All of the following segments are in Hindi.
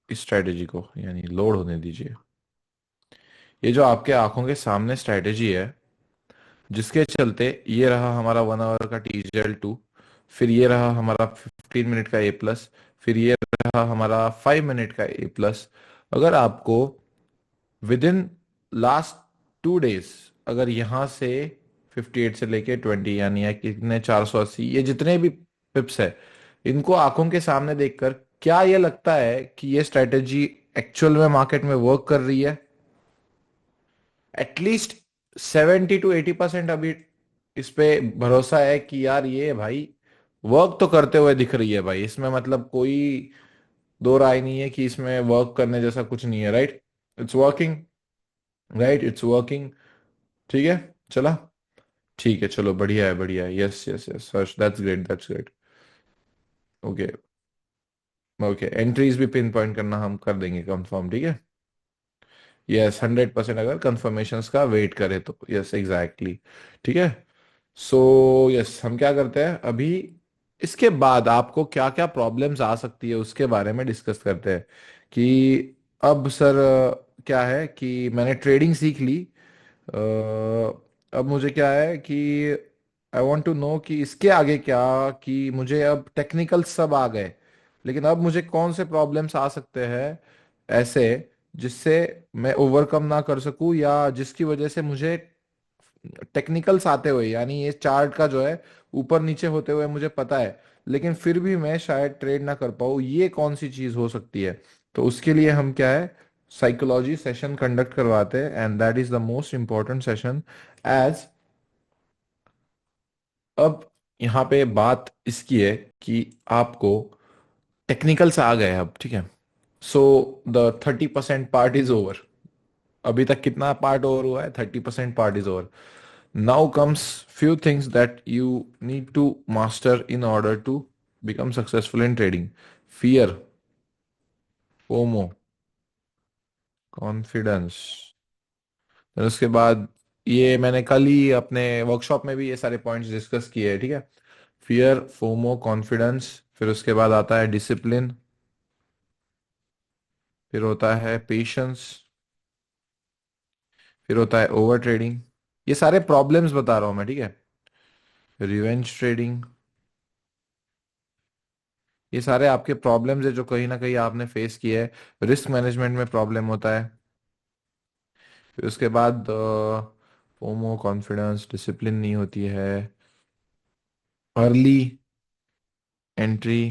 इस स्ट्रैटेजी को, यानी लोड होने दीजिए। ये जो आपके आंखों के सामने स्ट्रैटेजी है, जिसके चलते ये रहा हमारा 1 आवर का TGL 2, फिर ये रहा हमारा 15 मिनट का A+, फिर ये रहा हमारा 5 मिनट का A+। अगर आपको विद इन लास्ट 2 डेज, अगर यहाँ से 58 से लेके 20, यानी है कितने, 480, ये जितने भी पिप्स है, इनको आंखों के सामने देखकर क्या ये लगता है कि ये स्ट्रेटेजी एक्चुअल में मार्केट में वर्क कर रही है? एटलीस्ट 70 to 80% अभी इस पे भरोसा है कि यार ये भाई वर्क तो करते हुए दिख रही है भाई, इसमें मतलब कोई दो राय नहीं है कि इसमें वर्क करने जैसा कुछ नहीं है, right? It's working, right, it's working. ठीक है, चला। ठीक है, चलो, बढ़िया है, yes yes yes Harsh, that's great, that's great. Okay, okay, entries भी पिन पॉइंट करना हम कर देंगे कंफर्म, ठीक है। यस, 100%, अगर कंफर्मेशन का वेट करे तो, यस एग्जैक्टली। ठीक है। सो यस, हम क्या करते हैं अभी, इसके बाद आपको क्या क्या प्रॉब्लम्स आ सकती है उसके बारे में डिस्कस करते हैं। कि अब सर, क्या है कि मैंने ट्रेडिंग सीख ली। अब मुझे क्या है कि आई वांट टू नो कि इसके आगे क्या, कि मुझे अब टेक्निकल सब आ गए, लेकिन अब मुझे कौन से प्रॉब्लम्स आ सकते हैं ऐसे, जिससे मैं ओवरकम ना कर सकूं, या जिसकी वजह से मुझे टेक्निकल्स आते हुए, यानी ये चार्ट का जो है ऊपर नीचे होते हुए मुझे पता है, लेकिन फिर भी मैं शायद ट्रेड ना कर पाऊँ, ये कौन सी चीज हो सकती है? तो उसके लिए हम क्या है, साइकोलॉजी सेशन कंडक्ट करवाते हैं, and that is the most important session. As अब यहाँ पे बात इसकी है कि आपको टेक्निकल्स आ गए अब, ठीक है। So the 30% part is over. अभी तक कितना पार्ट ओवर हुआ है? 30% part is over. Now comes few things that you need to master in order to become successful in trading. Fear, FOMO, confidence। फिर उसके बाद, ये मैंने कल ही अपने वर्कशॉप में भी ये सारे पॉइंट्स डिस्कस किए हैं, ठीक है। फियर, फोमो, कॉन्फिडेंस, फिर उसके बाद आता है डिसिप्लिन, फिर होता है पेशेंस, फिर होता है ओवर ट्रेडिंग। ये सारे प्रॉब्लम्स बता रहा हूं मैं, ठीक है। रिवेंज ट्रेडिंग, ये सारे आपके प्रॉब्लम्स है जो कहीं ना कहीं आपने फेस किए है। रिस्क मैनेजमेंट में प्रॉब्लम होता है। फिर उसके बाद फोमो, कॉन्फिडेंस, डिसिप्लिन नहीं होती है, अर्ली एंट्री,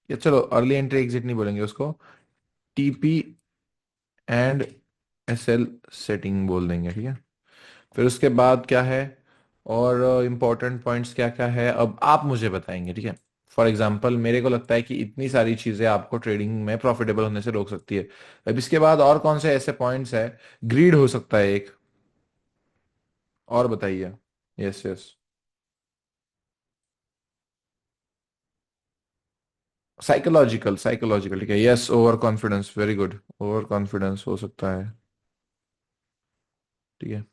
या चलो अर्ली एंट्री एग्जिट नहीं बोलेंगे उसको, TP एंड SL सेटिंग बोल देंगे, ठीक है। फिर उसके बाद क्या है, और इम्पोर्टेंट पॉइंट्स क्या क्या है, अब आप मुझे बताएंगे, ठीक है। फॉर एग्जाम्पल, मेरे को लगता है कि इतनी सारी चीजें आपको ट्रेडिंग में प्रॉफिटेबल होने से रोक सकती है। अब इसके बाद और कौन से ऐसे पॉइंट्स है? ग्रीड हो सकता है एक, और बताइए। यस यस, साइकोलॉजिकल, साइकोलॉजिकल, ठीक है, yes, over confidence, very good, over confidence हो सकता है, ठीक है।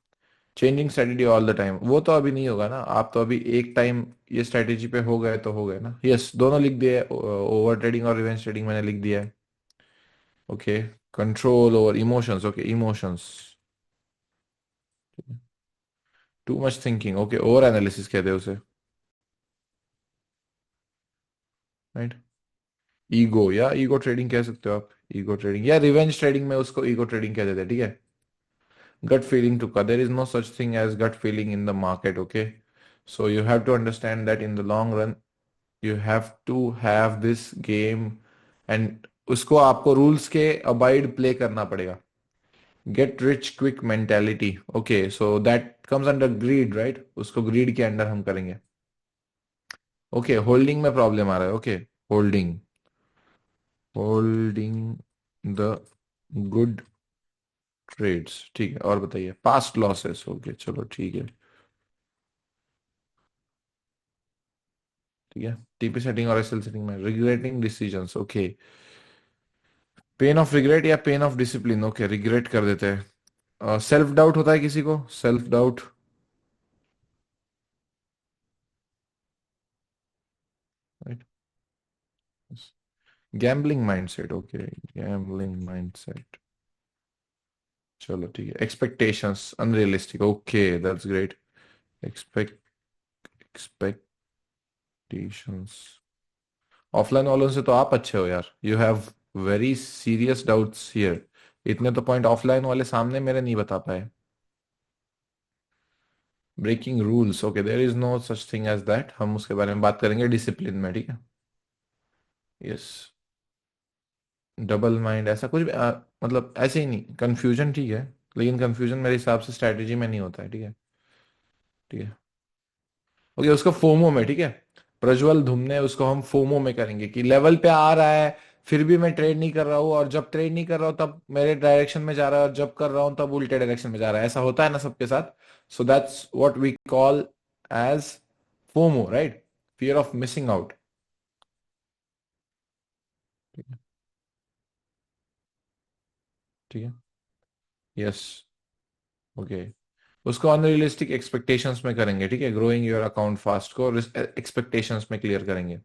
Changing strategy all the time, वो तो अभी नहीं होगा ना, आप तो अभी एक टाइम ये स्ट्रेटेजी पे हो गए तो हो गए ना। यस, दोनों लिख दिए, ओवर ट्रेडिंग और रिवेंज ट्रेडिंग मैंने लिख दिया है। Okay, control over emotions, okay, emotions, too much thinking, okay, over analysis कहते हैं उसे, राइट। ईगो, या ईगो ट्रेडिंग कह सकते हो आप, ईगो ट्रेडिंग या रिवेंज ट्रेडिंग में उसको ईगो ट्रेडिंग कह देते हैं, ठीक है। Gut feeling to cut. There is no such thing as gut feeling in the market, okay? So you have to understand that in the long run, you have to have this game, and उसको आपको रूल्स के अबाइड प्ले करना पड़ेगा। Get rich quick mentality, okay, so that comes under greed, right, उसको ग्रीड के अंडर हम करेंगे। ओके, होल्डिंग में प्रॉब्लम आ रहा है, okay, holding, holding the good trades, ठीक है, और बताइए, पास्ट लॉसेस, ओके, चलो ठीक है, ठीक है। TP सेटिंग और SL सेटिंग में regretting decisions, okay, pain of regret या pain of discipline, okay, regret कर देते हैं। सेल्फ डाउट होता है किसी को, self doubt, right, gambling mindset, okay. Gambling mindset, चलो ठीक है। Expectations unrealistic, okay that's great. Expect expectations, offline वालों से तो आप अच्छे हो यार, you have very serious doubts here. इतने तो पॉइंट ऑफलाइन वाले सामने मेरे नहीं बता पाए। Breaking rules, okay, there is no such thing as that, हम उसके बारे में बात करेंगे डिसिप्लिन में, ठीक है। यस। डबल माइंड ऐसा कुछ भी मतलब ऐसे ही नहीं, कंफ्यूजन ठीक है, लेकिन कंफ्यूजन मेरे हिसाब से स्ट्रैटेजी में नहीं होता है, ठीक है। ठीक है। ओके, उसको फोमो में, ठीक है। प्रज्वल धुमने उसको हम फोमो में करेंगे कि लेवल पे आ रहा है, फिर भी मैं ट्रेड नहीं कर रहा हूँ, और जब ट्रेड नहीं कर रहा हूँ तब मेरे डायरेक्शन में जा रहा है, और जब कर रहा हूँ तब उल्टे डायरेक्शन में जा रहा है। ऐसा होता है ना सबके साथ। So that's what we call as FOMO, right? Fear of missing out. ठीक है। ठीक है। यस। ओके। उसको अनरियलिस्टिक एक्सपेक्टेशंस में करेंगे, ठीक है। ग्रोइंग योर अकाउंट फास्ट को एक्सपेक्टेशंस में क्लियर करेंगे।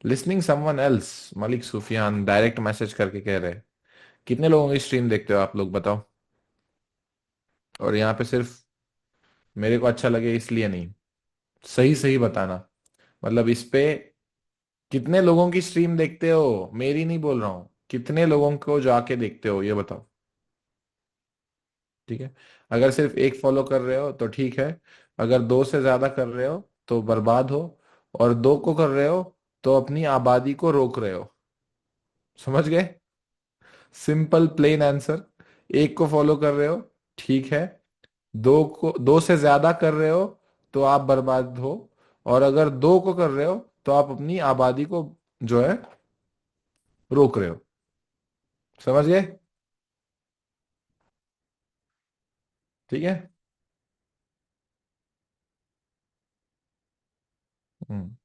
Listening someone else, Malik Sufiyan direct message करके कह रहे हैं, कितने लोगों की स्ट्रीम देखते हो आप लोग बताओ। और यहाँ पे सिर्फ मेरे को अच्छा लगे इसलिए नहीं, सही सही बताना। मतलब इस पे कितने लोगों की स्ट्रीम देखते हो, मेरी नहीं बोल रहा हूँ, कितने लोगों को जाके देखते हो ये बताओ। ठीक है। अगर सिर्फ एक फॉलो कर रहे हो तो ठीक है, अगर दो से ज्यादा कर रहे हो तो बर्बाद हो, और दो को कर रहे हो तो अपनी आबादी को रोक रहे हो। समझ गए? Simple plain answer. एक को फॉलो कर रहे हो, ठीक है। दो से ज्यादा कर रहे हो तो आप बर्बाद हो, और अगर दो को कर रहे हो तो आप अपनी आबादी को जो है रोक रहे हो। समझ गए? ठीक है। हम्म।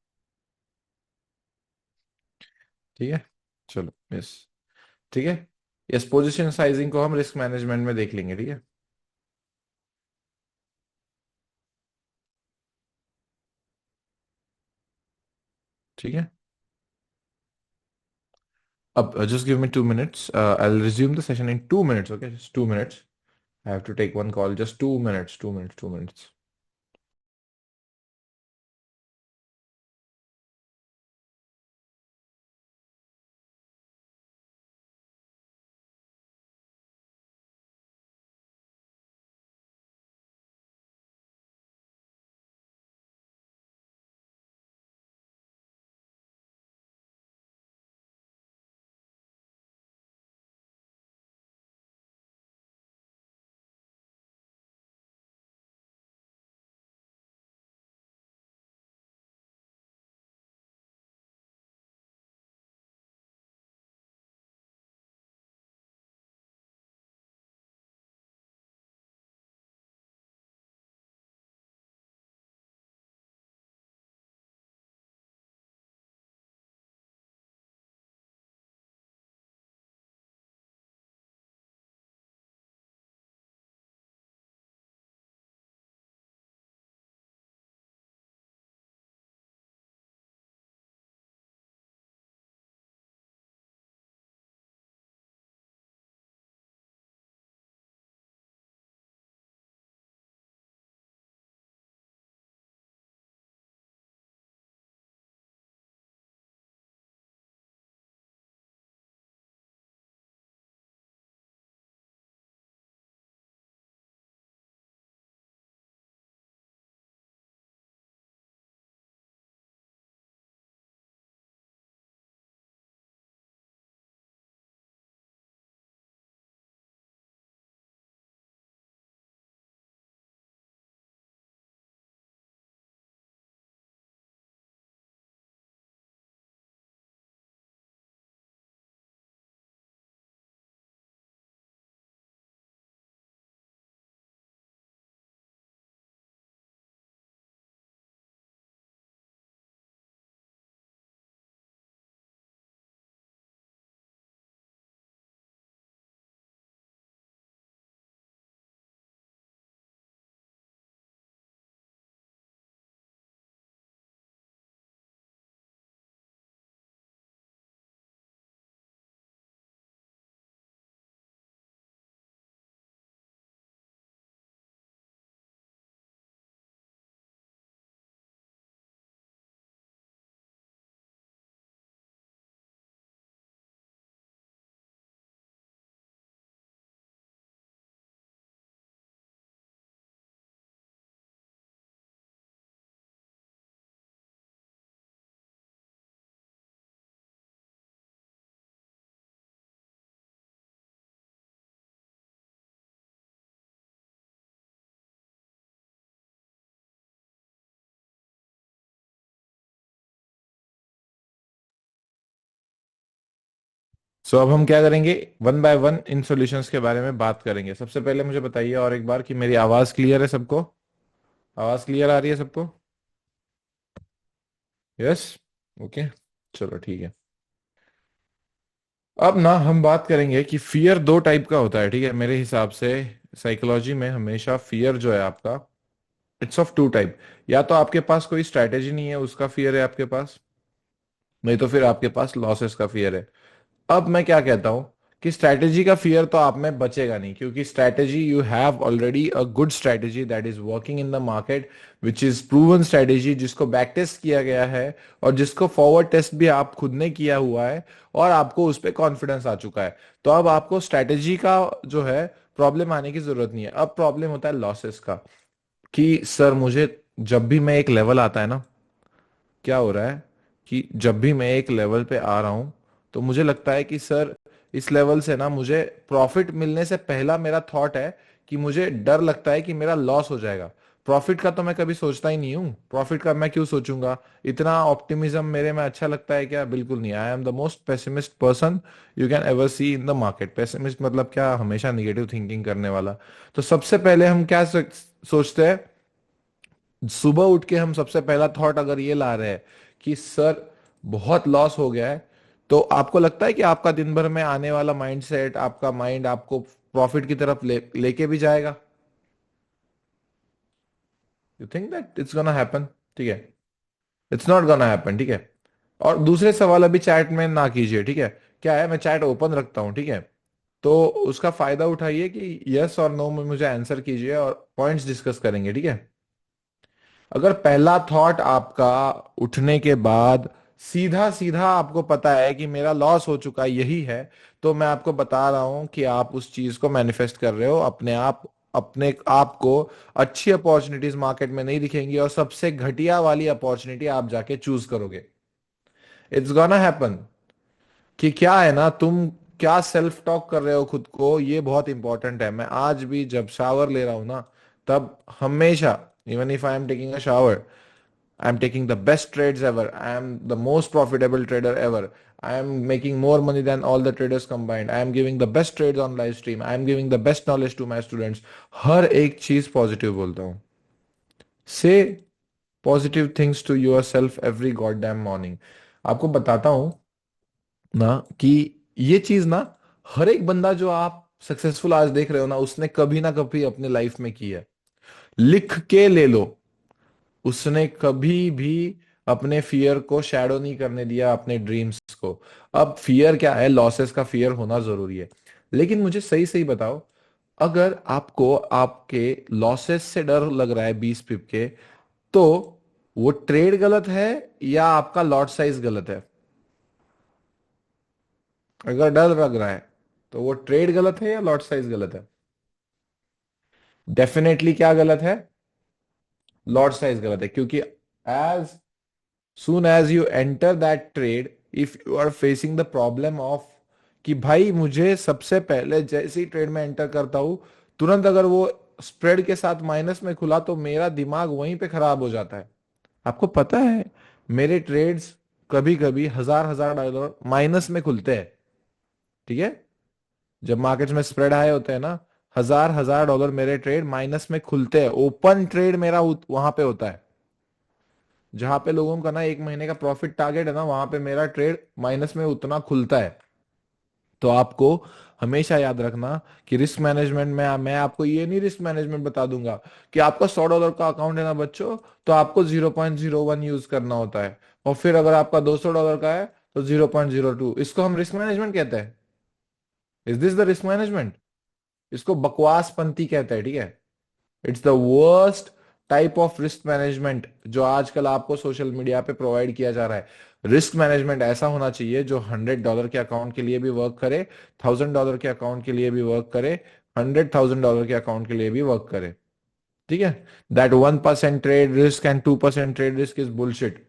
ठीक है। चलो, यस। ठीक है। यस, पोजीशन साइजिंग को हम रिस्क मैनेजमेंट में देख लेंगे, ठीक है। ठीक है। अब just give me 2 minutes, I will resume the session in 2 minutes, okay, just 2 minutes। I have to take one call, just 2 minutes, 2 minutes, 2 minutes। So अब हम क्या करेंगे, वन बाय वन इन सॉल्यूशंस के बारे में बात करेंगे। सबसे पहले मुझे बताइए और एक बार कि मेरी आवाज क्लियर है सबको? आवाज क्लियर आ रही है सबको? यस। ओके, चलो ठीक है। अब ना हम बात करेंगे कि फियर दो टाइप का होता है, ठीक है, मेरे हिसाब से। साइकोलॉजी में हमेशा फियर जो है आपका, इट्स ऑफ टू टाइप। या तो आपके पास कोई स्ट्रैटेजी नहीं है, उसका फियर है आपके पास, नहीं तो फिर आपके पास लॉसेस का फियर है। अब मैं क्या कहता हूं कि स्ट्रैटेजी का फियर तो आप में बचेगा नहीं, क्योंकि strategy you have already a good strategy that is working in the market, which is proven strategy, जिसको बैक टेस्ट किया गया है और जिसको फॉरवर्ड टेस्ट भी आप खुद ने किया हुआ है, और आपको उस पर कॉन्फिडेंस आ चुका है। तो अब आपको स्ट्रैटेजी का जो है प्रॉब्लम आने की जरूरत नहीं है। अब प्रॉब्लम होता है लॉसेस का, कि सर मुझे जब भी मैं एक लेवल आता है ना, क्या हो रहा है कि जब भी मैं एक लेवल पे आ रहा हूं तो मुझे लगता है कि सर इस लेवल से ना मुझे प्रॉफिट मिलने से पहला मेरा थॉट है कि मुझे डर लगता है कि मेरा लॉस हो जाएगा। प्रॉफिट का तो मैं कभी सोचता ही नहीं हूँ, प्रॉफिट का मैं क्यों सोचूंगा? इतना ऑप्टिमिज्म मेरे में अच्छा लगता है क्या? बिल्कुल नहीं। I am the most pessimist person you can ever see in the market. Pessimist मतलब क्या? हमेशा निगेटिव थिंकिंग करने वाला। तो सबसे पहले हम क्या सोचते हैं? सुबह उठ के हम सबसे पहला थॉट अगर ये ला रहे हैं कि सर बहुत लॉस हो गया है, तो आपको लगता है कि आपका दिन भर में आने वाला माइंडसेट, आपका माइंड आपको प्रॉफिट की तरफ लेके भी जाएगा? You think that it's gonna happen? ठीक है, इट्स नॉट गोना हैपन, ठीक है। और दूसरे सवाल अभी चैट में ना कीजिए, ठीक है। क्या है, मैं चैट ओपन रखता हूं, ठीक है। तो उसका फायदा उठाइए कि यस और नो में मुझे आंसर कीजिए और पॉइंट्स डिस्कस करेंगे, ठीक है। अगर पहला थॉट आपका उठने के बाद सीधा सीधा आपको पता है कि मेरा लॉस हो चुका है, यही है, तो मैं आपको बता रहा हूं कि आप उस चीज को मैनिफेस्ट कर रहे हो अपने आप। अपने आप को अच्छी अपॉर्चुनिटीज मार्केट में नहीं दिखेंगी और सबसे घटिया वाली अपॉर्चुनिटी आप जाके चूज करोगे। It's gonna happen. कि क्या है ना, तुम क्या सेल्फ टॉक कर रहे हो खुद को, ये बहुत इंपॉर्टेंट है। मैं आज भी जब शावर ले रहा हूं ना, तब हमेशा, even if I am taking a shower, I'm taking the best trades ever. I am the most profitable trader ever. I am making more money than all the traders combined. I am giving the best trades on live stream. I am giving the best knowledge to my students. हर एक चीज पॉजिटिव बोलता हूँ। Say positive things to your self every god damn morning. आपको बताता हूँ ना कि ये चीज ना, हर एक बंदा जो आप सक्सेसफुल आज देख रहे हो ना, उसने कभी ना कभी अपने लाइफ में की है। लिख के ले लो, उसने कभी भी अपने फियर को शैडो नहीं करने दिया, अपने ड्रीम्स को। अब फियर क्या है? लॉसेस का फियर होना जरूरी है, लेकिन मुझे सही सही बताओ, अगर आपको आपके लॉसेस से डर लग रहा है 20 पिप के, तो वो ट्रेड गलत है या आपका लॉट साइज गलत है? अगर डर लग रहा है तो वो ट्रेड गलत है या लॉट साइज गलत है? डेफिनेटली क्या गलत है? लॉट साइज गलत है, क्योंकि as soon as you enter that trade, if you are facing the problem of कि भाई मुझे सबसे पहले जैसे ही ट्रेड में एंटर करता हूं, तुरंत अगर वो स्प्रेड के साथ माइनस में खुला तो मेरा दिमाग वहीं पे खराब हो जाता है। आपको पता है, मेरे ट्रेड्स कभी कभी हजार हजार डॉलर माइनस में खुलते हैं, ठीक है। जब मार्केट्स में स्प्रेड हाई होते हैं ना, हजार हजार डॉलर मेरे ट्रेड माइनस में खुलते हैं। ओपन ट्रेड मेरा वहां पे होता है, जहां पे लोगों का ना 1 महीने का प्रॉफिट टारगेट है ना, वहां पे मेरा ट्रेड माइनस में उतना खुलता है। तो आपको हमेशा याद रखना कि रिस्क मैनेजमेंट में मैं आपको ये नहीं रिस्क मैनेजमेंट बता दूंगा कि आपका $100 का अकाउंट है ना बच्चों, तो आपको 0.01 यूज करना होता है, और फिर अगर आपका $200 का है तो 0.02। इसको हम रिस्क मैनेजमेंट कहते हैं। Is this the risk management? इसको बकवास पंथी कहते हैं, ठीक है। It's the worst type of risk management जो आजकल आपको सोशल मीडिया पे प्रोवाइड किया जा रहा है। रिस्क मैनेजमेंट ऐसा होना चाहिए जो $100 के अकाउंट के लिए भी वर्क करे, $1000 के अकाउंट के लिए भी वर्क करे, $100,000 के अकाउंट के लिए भी वर्क करे, ठीक है। That 1% trade risk and 2% trade risk is bullshit.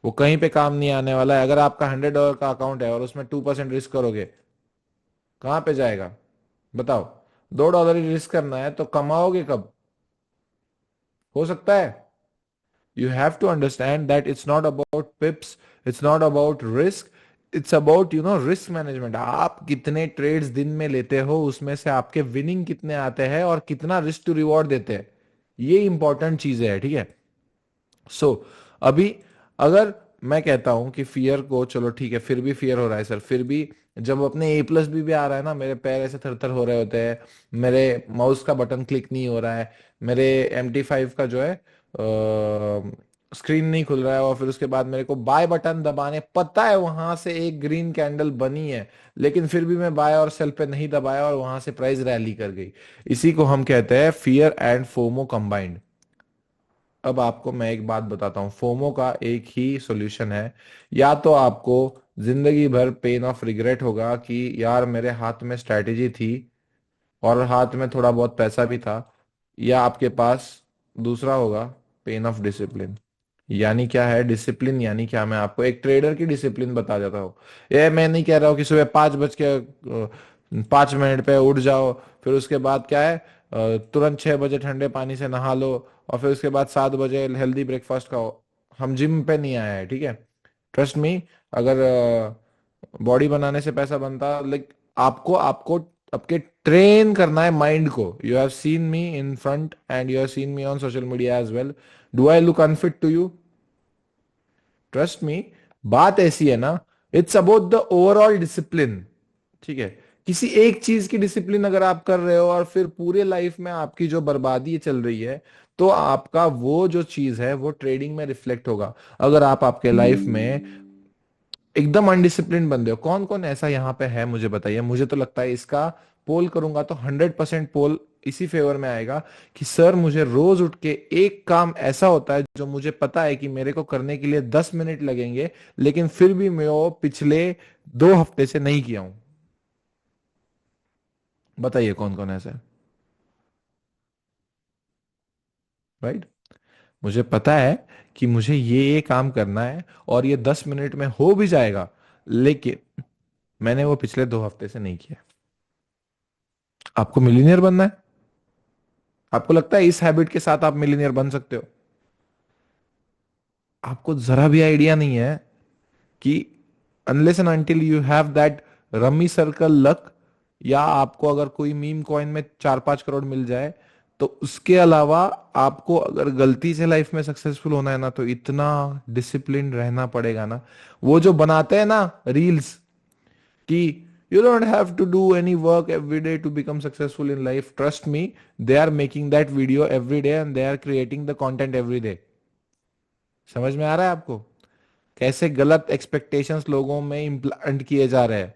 वो कहीं पे काम नहीं आने वाला है। अगर आपका $100 का अकाउंट है और उसमें 2% रिस्क करोगे, कहां पे जाएगा? बताओ। $2 ही रिस्क करना है तो कमाओगे कब? हो सकता है। You have to understand that it's not about pips, it's not about risk, it's about risk management. आप कितने ट्रेड्स दिन में लेते हो, उसमें से आपके विनिंग कितने आते हैं और कितना रिस्क टू रिवॉर्ड देते हैं, ये इंपॉर्टेंट चीजें है, ठीक है। सो अभी अगर मैं कहता हूं कि फियर को, चलो ठीक है, फिर भी फियर हो रहा है सर, फिर भी जब अपने A+ भी आ रहा है ना, मेरे पैर ऐसे थर थर हो रहे होते हैं, मेरे माउस का बटन क्लिक नहीं हो रहा है, मेरे MT5 का जो है स्क्रीन नहीं खुल रहा है, और फिर उसके बाद मेरे को बाय बटन दबाने, पता है वहां से एक ग्रीन कैंडल बनी है, लेकिन फिर भी मैं बाय और सेल पे नहीं दबाया और वहां से प्राइस रैली कर गई। इसी को हम कहते हैं फियर एंड फोमो कंबाइंड। अब आपको मैं एक बात बताता हूँ, फोमो का एक ही सॉल्यूशन है। या तो आपको जिंदगी भर पेन ऑफ रिग्रेट होगा कि यार मेरे हाथ में स्ट्रैटेजी थी और हाथ में थोड़ा बहुत पैसा भी था, या आपके पास दूसरा होगा पेन ऑफ डिसिप्लिन। यानी क्या है डिसिप्लिन, यानी क्या, मैं आपको एक ट्रेडर की डिसिप्लिन बता जाता हूँ। ये मैं नहीं कह रहा हूँ कि सुबह 5 बज के 5 मिनट पे उठ जाओ, फिर उसके बाद क्या है, तुरंत 6 बजे ठंडे पानी से नहा लो, और फिर उसके बाद 7 बजे हेल्दी ब्रेकफास्ट खाओ। हम जिम पे नहीं आए हैं, ठीक है। ट्रस्ट मी, अगर बॉडी बनाने से पैसा बनता, लाइक आपको आपको आपके ट्रेन करना है माइंड को। You have seen me in front and you have seen me on social media as well. Do I look unfit to you? Trust me, बात ऐसी है ना, it's about the overall discipline, ठीक है। किसी एक चीज की डिसिप्लिन अगर आप कर रहे हो और फिर पूरे लाइफ में आपकी जो बर्बादी चल रही है, तो आपका वो जो चीज है वो ट्रेडिंग में रिफ्लेक्ट होगा। अगर आप आपके लाइफ में एकदम अनडिसिप्लिन बंदे हो, कौन कौन ऐसा यहाँ पे है मुझे बताइए। मुझे तो लगता है इसका पोल करूंगा तो 100% पोल इसी फेवर में आएगा कि सर मुझे रोज उठ के एक काम ऐसा होता है जो मुझे पता है कि मेरे को करने के लिए 10 मिनट लगेंगे, लेकिन फिर भी मैं वो पिछले 2 हफ्ते से नहीं किया हूं। बताइए कौन कौन ऐसा है। राइट। मुझे पता है कि मुझे ये काम करना है और ये 10 मिनट में हो भी जाएगा, लेकिन मैंने वो पिछले 2 हफ्ते से नहीं किया। आपको मिलीनियर बनना है? आपको लगता है इस हैबिट के साथ आप मिलीनियर बन सकते हो? आपको जरा भी आइडिया नहीं है कि unless and until you have that rummy circle luck, या आपको अगर कोई मीम कॉइन में 4-5 करोड़ मिल जाए, तो उसके अलावा आपको अगर गलती से लाइफ में सक्सेसफुल होना है ना, तो इतना डिसिप्लिन रहना पड़ेगा ना। वो जो बनाते हैं ना रील्स कि you don't have to do any work every day to become successful in life, trust me, they are making that video every day and they are creating the content every day. समझ में आ रहा है आपको कैसे गलत एक्सपेक्टेशंस लोगों में इम्प्लांट किए जा रहे हैं?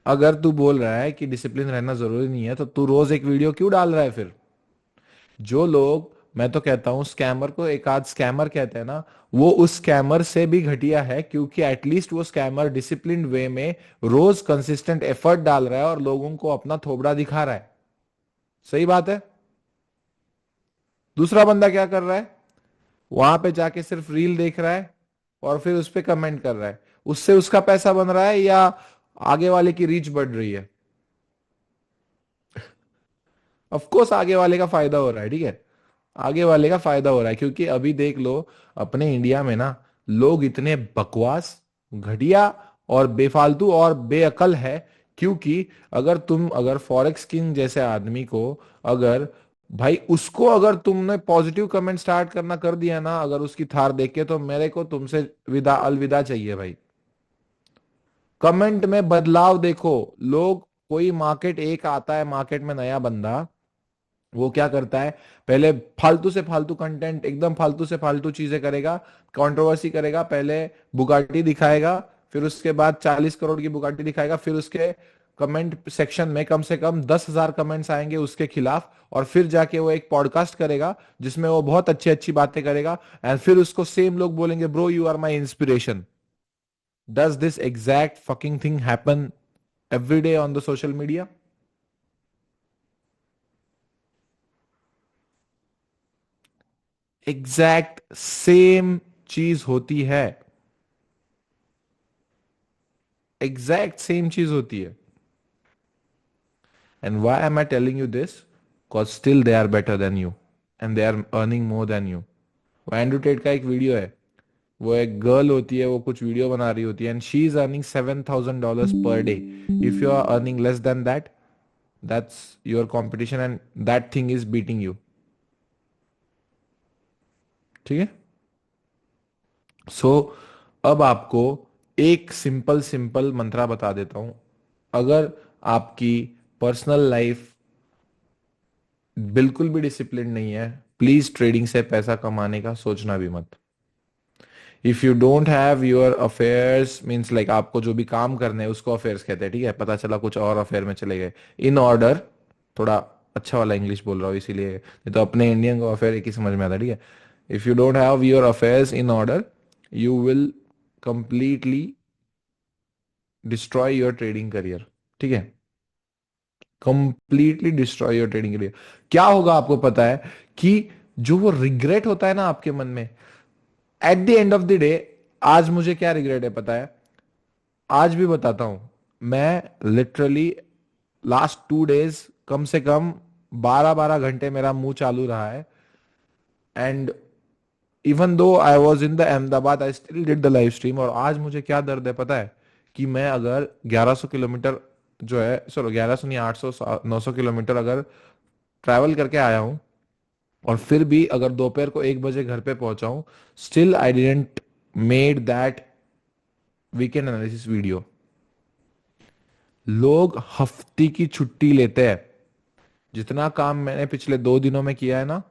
अगर तू बोल रहा है कि डिसिप्लिन रहना जरूरी नहीं है, तो तू रोज एक वीडियो क्यों डाल रहा है फिर? जो लोग, मैं तो कहता हूं स्कैमर को एक आध स्कैमर कहते हैं ना, वो उस स्कैमर से भी घटिया है, क्योंकि एटलीस्ट वो स्कैमर डिसिप्लिन वे में रोज कंसिस्टेंट एफर्ट डाल रहा है और लोगों को अपना थोबड़ा दिखा रहा है। सही बात है। दूसरा बंदा क्या कर रहा है? वहां पे जाके सिर्फ रील देख रहा है और फिर उस पे कमेंट कर रहा है। उससे उसका पैसा बन रहा है या आगे वाले की रीच बढ़ रही है? ऑफ कोर्स आगे वाले का फायदा हो रहा है, ठीक है। आगे वाले का फायदा हो रहा है, क्योंकि अभी देख लो अपने इंडिया में ना, लोग इतने बकवास, घटिया और बेफालतू और बेअकल है। क्योंकि अगर फॉरेक्स किंग जैसे आदमी को, अगर भाई उसको अगर तुमने पॉजिटिव कमेंट स्टार्ट करना कर दिया ना, अगर उसकी थार देख के, तो मेरे को तुमसे विदा अलविदा चाहिए भाई। कमेंट में बदलाव देखो। लोग, कोई मार्केट एक आता है, मार्केट में नया बंदा, वो क्या करता है, पहले फालतू से फालतू कंटेंट, एकदम फालतू से फालतू चीजें करेगा, कंट्रोवर्सी करेगा, पहले बुगाटी दिखाएगा, फिर उसके बाद 40 करोड़ की बुगाटी दिखाएगा, फिर उसके कमेंट सेक्शन में कम से कम 10,000 कमेंट्स आएंगे उसके खिलाफ, और फिर जाके वो एक पॉडकास्ट करेगा जिसमें वो बहुत अच्छी अच्छी बातें करेगा, एंड फिर उसको सेम लोग बोलेंगे bro you are my inspiration. Does this exact fucking thing happen every day on the social media? Exact same चीज होती है। एग्जैक्ट सेम चीज होती है। And why am I telling you this? Because still they are better than you and they are earning more than you. वो एंड्रू टेट का एक वीडियो है, वो एक गर्ल होती है, वो कुछ वीडियो बना रही होती है, and she is earning $7,000 per day. If you are earning less than that, that's your competition and that thing is beating you. ठीक है. सो अब आपको एक सिंपल सिंपल मंत्रा बता देता हूं. अगर आपकी पर्सनल लाइफ बिल्कुल भी डिसिप्लिन नहीं है, प्लीज ट्रेडिंग से पैसा कमाने का सोचना भी मत. If you don't have your affairs, means like आपको जो भी काम करने हैं उसको अफेयर्स कहते हैं, ठीक है, पता चला कुछ और अफेयर में चले गए, इन ऑर्डर. थोड़ा अच्छा वाला इंग्लिश बोल रहा हूँ इसीलिए, नहीं तो अपने इंडियन को अफेयर एक ही समझ में आता है, ठीक है. If you don't have your affairs in order, you will completely destroy your trading career. ठीक है. Completely destroy your trading career. क्या होगा आपको पता है कि जो वो रिग्रेट होता है ना आपके मन में, at the end of the day, आज मुझे क्या रिग्रेट है पता है? आज भी बताता हूं. मैं लिटरली लास्ट 2 डेज कम से कम 12-12 घंटे मेरा मुंह चालू रहा है. And even though I was in the Ahmedabad, I still did the live stream. और आज मुझे क्या दर्द है पता है? कि मैं अगर 1100 किलोमीटर जो है, चलो 1100 नहीं, 800 900 किलोमीटर अगर ट्रैवल करके आया हूं, और फिर भी अगर दोपहर को 1 बजे घर पे पहुंचा हूं, still I didn't made that weekend analysis video. लोग हफ्ते की छुट्टी लेते हैं. जितना काम मैंने पिछले 2 दिनों में किया है ना,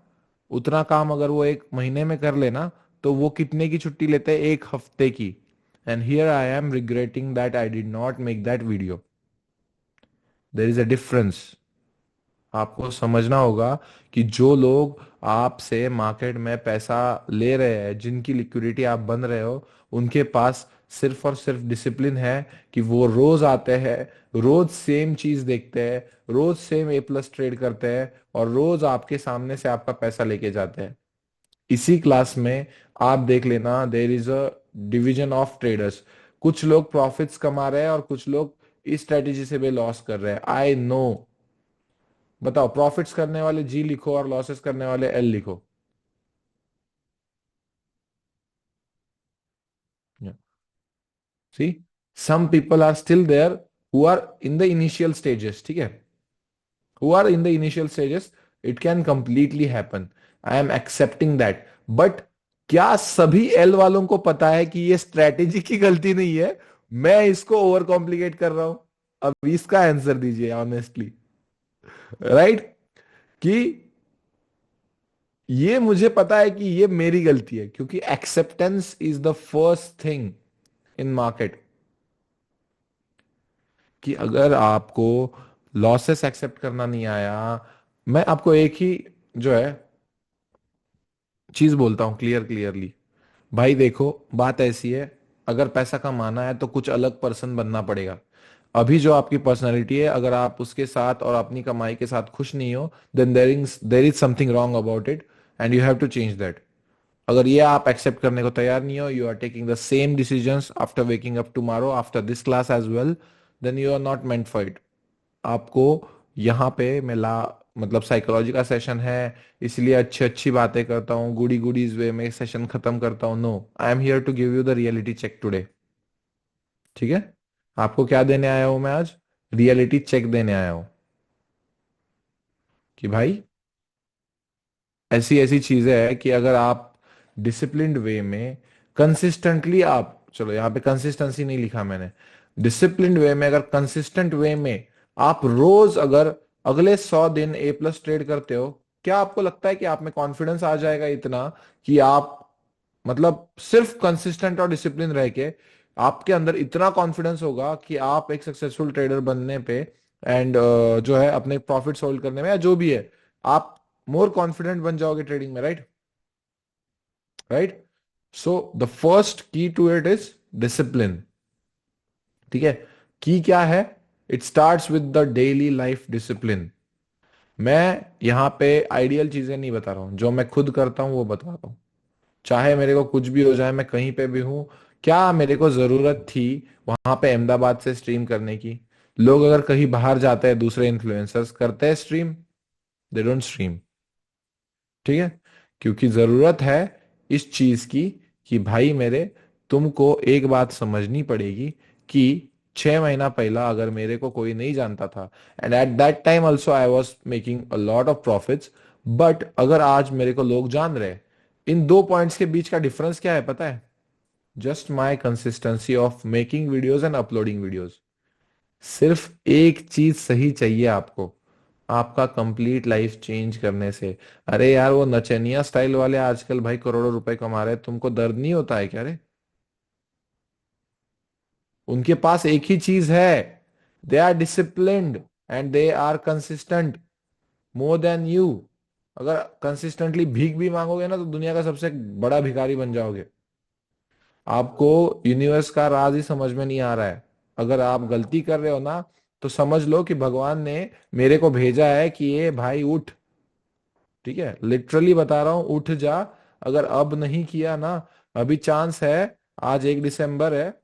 उतना काम अगर वो एक महीने में कर लेना, तो वो कितने की छुट्टी लेते हैं? 1 हफ्ते की. And here I M regretting that I did not make that video. There is a difference. आपको समझना होगा कि जो लोग आपसे मार्केट में पैसा ले रहे हैं, जिनकी लिक्विडिटी आप बन रहे हो, उनके पास सिर्फ और सिर्फ डिसिप्लिन है कि वो रोज आते हैं, रोज सेम चीज देखते हैं, रोज सेम A+ ट्रेड करते हैं, और रोज आपके सामने से आपका पैसा लेके जाते हैं. इसी क्लास में आप देख लेना, there is a division of traders. कुछ लोग प्रॉफिट्स कमा रहे हैं और कुछ लोग इस स्ट्रेटेजी से भी लॉस कर रहे हैं. I know. बताओ, प्रॉफिट्स करने वाले जी लिखो और लॉसेस करने वाले एल लिखो. See, some people are still there who are in the initial stages. ठीक है. Who are in the initial stages. It can completely happen. I am accepting that. But क्या सभी एल वालों को पता है कि ये स्ट्रेटेजी की गलती नहीं है, मैं इसको ओवर कॉम्प्लिकेट कर रहा हूं? अब इसका आंसर दीजिए ऑनेस्टली. राइट. कि ये मुझे पता है कि ये मेरी गलती है, क्योंकि acceptance is the first thing in market. कि अगर आपको लॉसेस एक्सेप्ट करना नहीं आया, मैं आपको एक ही जो है चीज बोलता हूं क्लियरली. भाई देखो, बात ऐसी है, अगर पैसा कमाना है तो कुछ अलग पर्सन बनना पड़ेगा. अभी जो आपकी पर्सनालिटी है, अगर आप उसके साथ और अपनी कमाई के साथ खुश नहीं हो, then there is something wrong about it, and you have to change that. अगर ये आप एक्सेप्ट करने को तैयार नहीं हो, you are taking the same decisions after waking up tomorrow after this class as well, then you are not meant for it. आपको यहाँ पे मैं ला मतलब साइकोलॉजी का सेशन है, इसलिए अच्छी अच्छी बातें करता हूँ, गुडी गुडीज वे में सेशन खत्म करता हूँ? No, I am here to give you the reality check today. ठीक है. आपको क्या देने आया हूं मैं आज? रियलिटी चेक देने आया हूं. कि भाई ऐसी ऐसी चीजें हैं कि अगर आप डिसिप्लिन्ड वे में कंसिस्टेंटली आप, चलो यहाँ पे कंसिस्टेंसी नहीं लिखा मैंने, डिसिप्लिन्ड वे में, अगर कंसिस्टेंट वे में आप रोज अगर अगले 100 दिन A+ ट्रेड करते हो, क्या आपको लगता है कि आप में कॉन्फिडेंस आ जाएगा इतना कि आप, मतलब सिर्फ कंसिस्टेंट और डिसिप्लिन रह के आपके अंदर इतना कॉन्फिडेंस होगा कि आप एक सक्सेसफुल ट्रेडर बनने पे, एंड जो है अपने प्रॉफिट होल्ड करने में या जो भी है, आप मोर कॉन्फिडेंट बन जाओगे ट्रेडिंग में. Right. Right. So the first की टू इट इज डिसिप्लिन. ठीक है. की क्या है? It starts with the daily life discipline. मैं यहाँ पे आइडियल चीजें नहीं बता रहा हूं, जो मैं खुद करता हूं वो बता रहा हूं. चाहे मेरे को कुछ भी हो जाए, मैं कहीं पे भी हूं, क्या मेरे को जरूरत थी वहां पे अहमदाबाद से स्ट्रीम करने की? लोग अगर कहीं बाहर जाते हैं, दूसरे इन्फ्लुएंसर्स करते हैं स्ट्रीम, दे डोंट स्ट्रीम. ठीक है. क्योंकि जरूरत है इस चीज की कि भाई मेरे, तुमको एक बात समझनी पड़ेगी कि 6 महीना पहला अगर मेरे को कोई नहीं जानता था, and at that time also I was making a lot of profits, but अगर आज मेरे को लोग जान रहे, इन दो पॉइंट्स के बीच का डिफरेंस क्या है पता है? Just my consistency of making videos and uploading videos. सिर्फ एक चीज सही चाहिए आपको, आपका कंप्लीट लाइफ चेंज करने से। अरे यार, वो नचनिया स्टाइल वाले आजकल भाई करोड़ों रुपए कमा रहे हैं, तुमको दर्द नहीं होता है क्या रे? उनके पास एक ही चीज है, they are disciplined and they are consistent more than you. अगर कंसिस्टेंटली भीख भी मांगोगे ना तो दुनिया का सबसे बड़ा भिखारी बन जाओगे। आपको यूनिवर्स का राज ही समझ में नहीं आ रहा है। अगर आप गलती कर रहे हो ना, तो समझ लो कि भगवान ने मेरे को भेजा है कि ये भाई उठ। ठीक है, लिटरली बता रहा हूं, उठ जा। अगर अब नहीं किया ना, अभी चांस है, आज 1 दिसंबर है,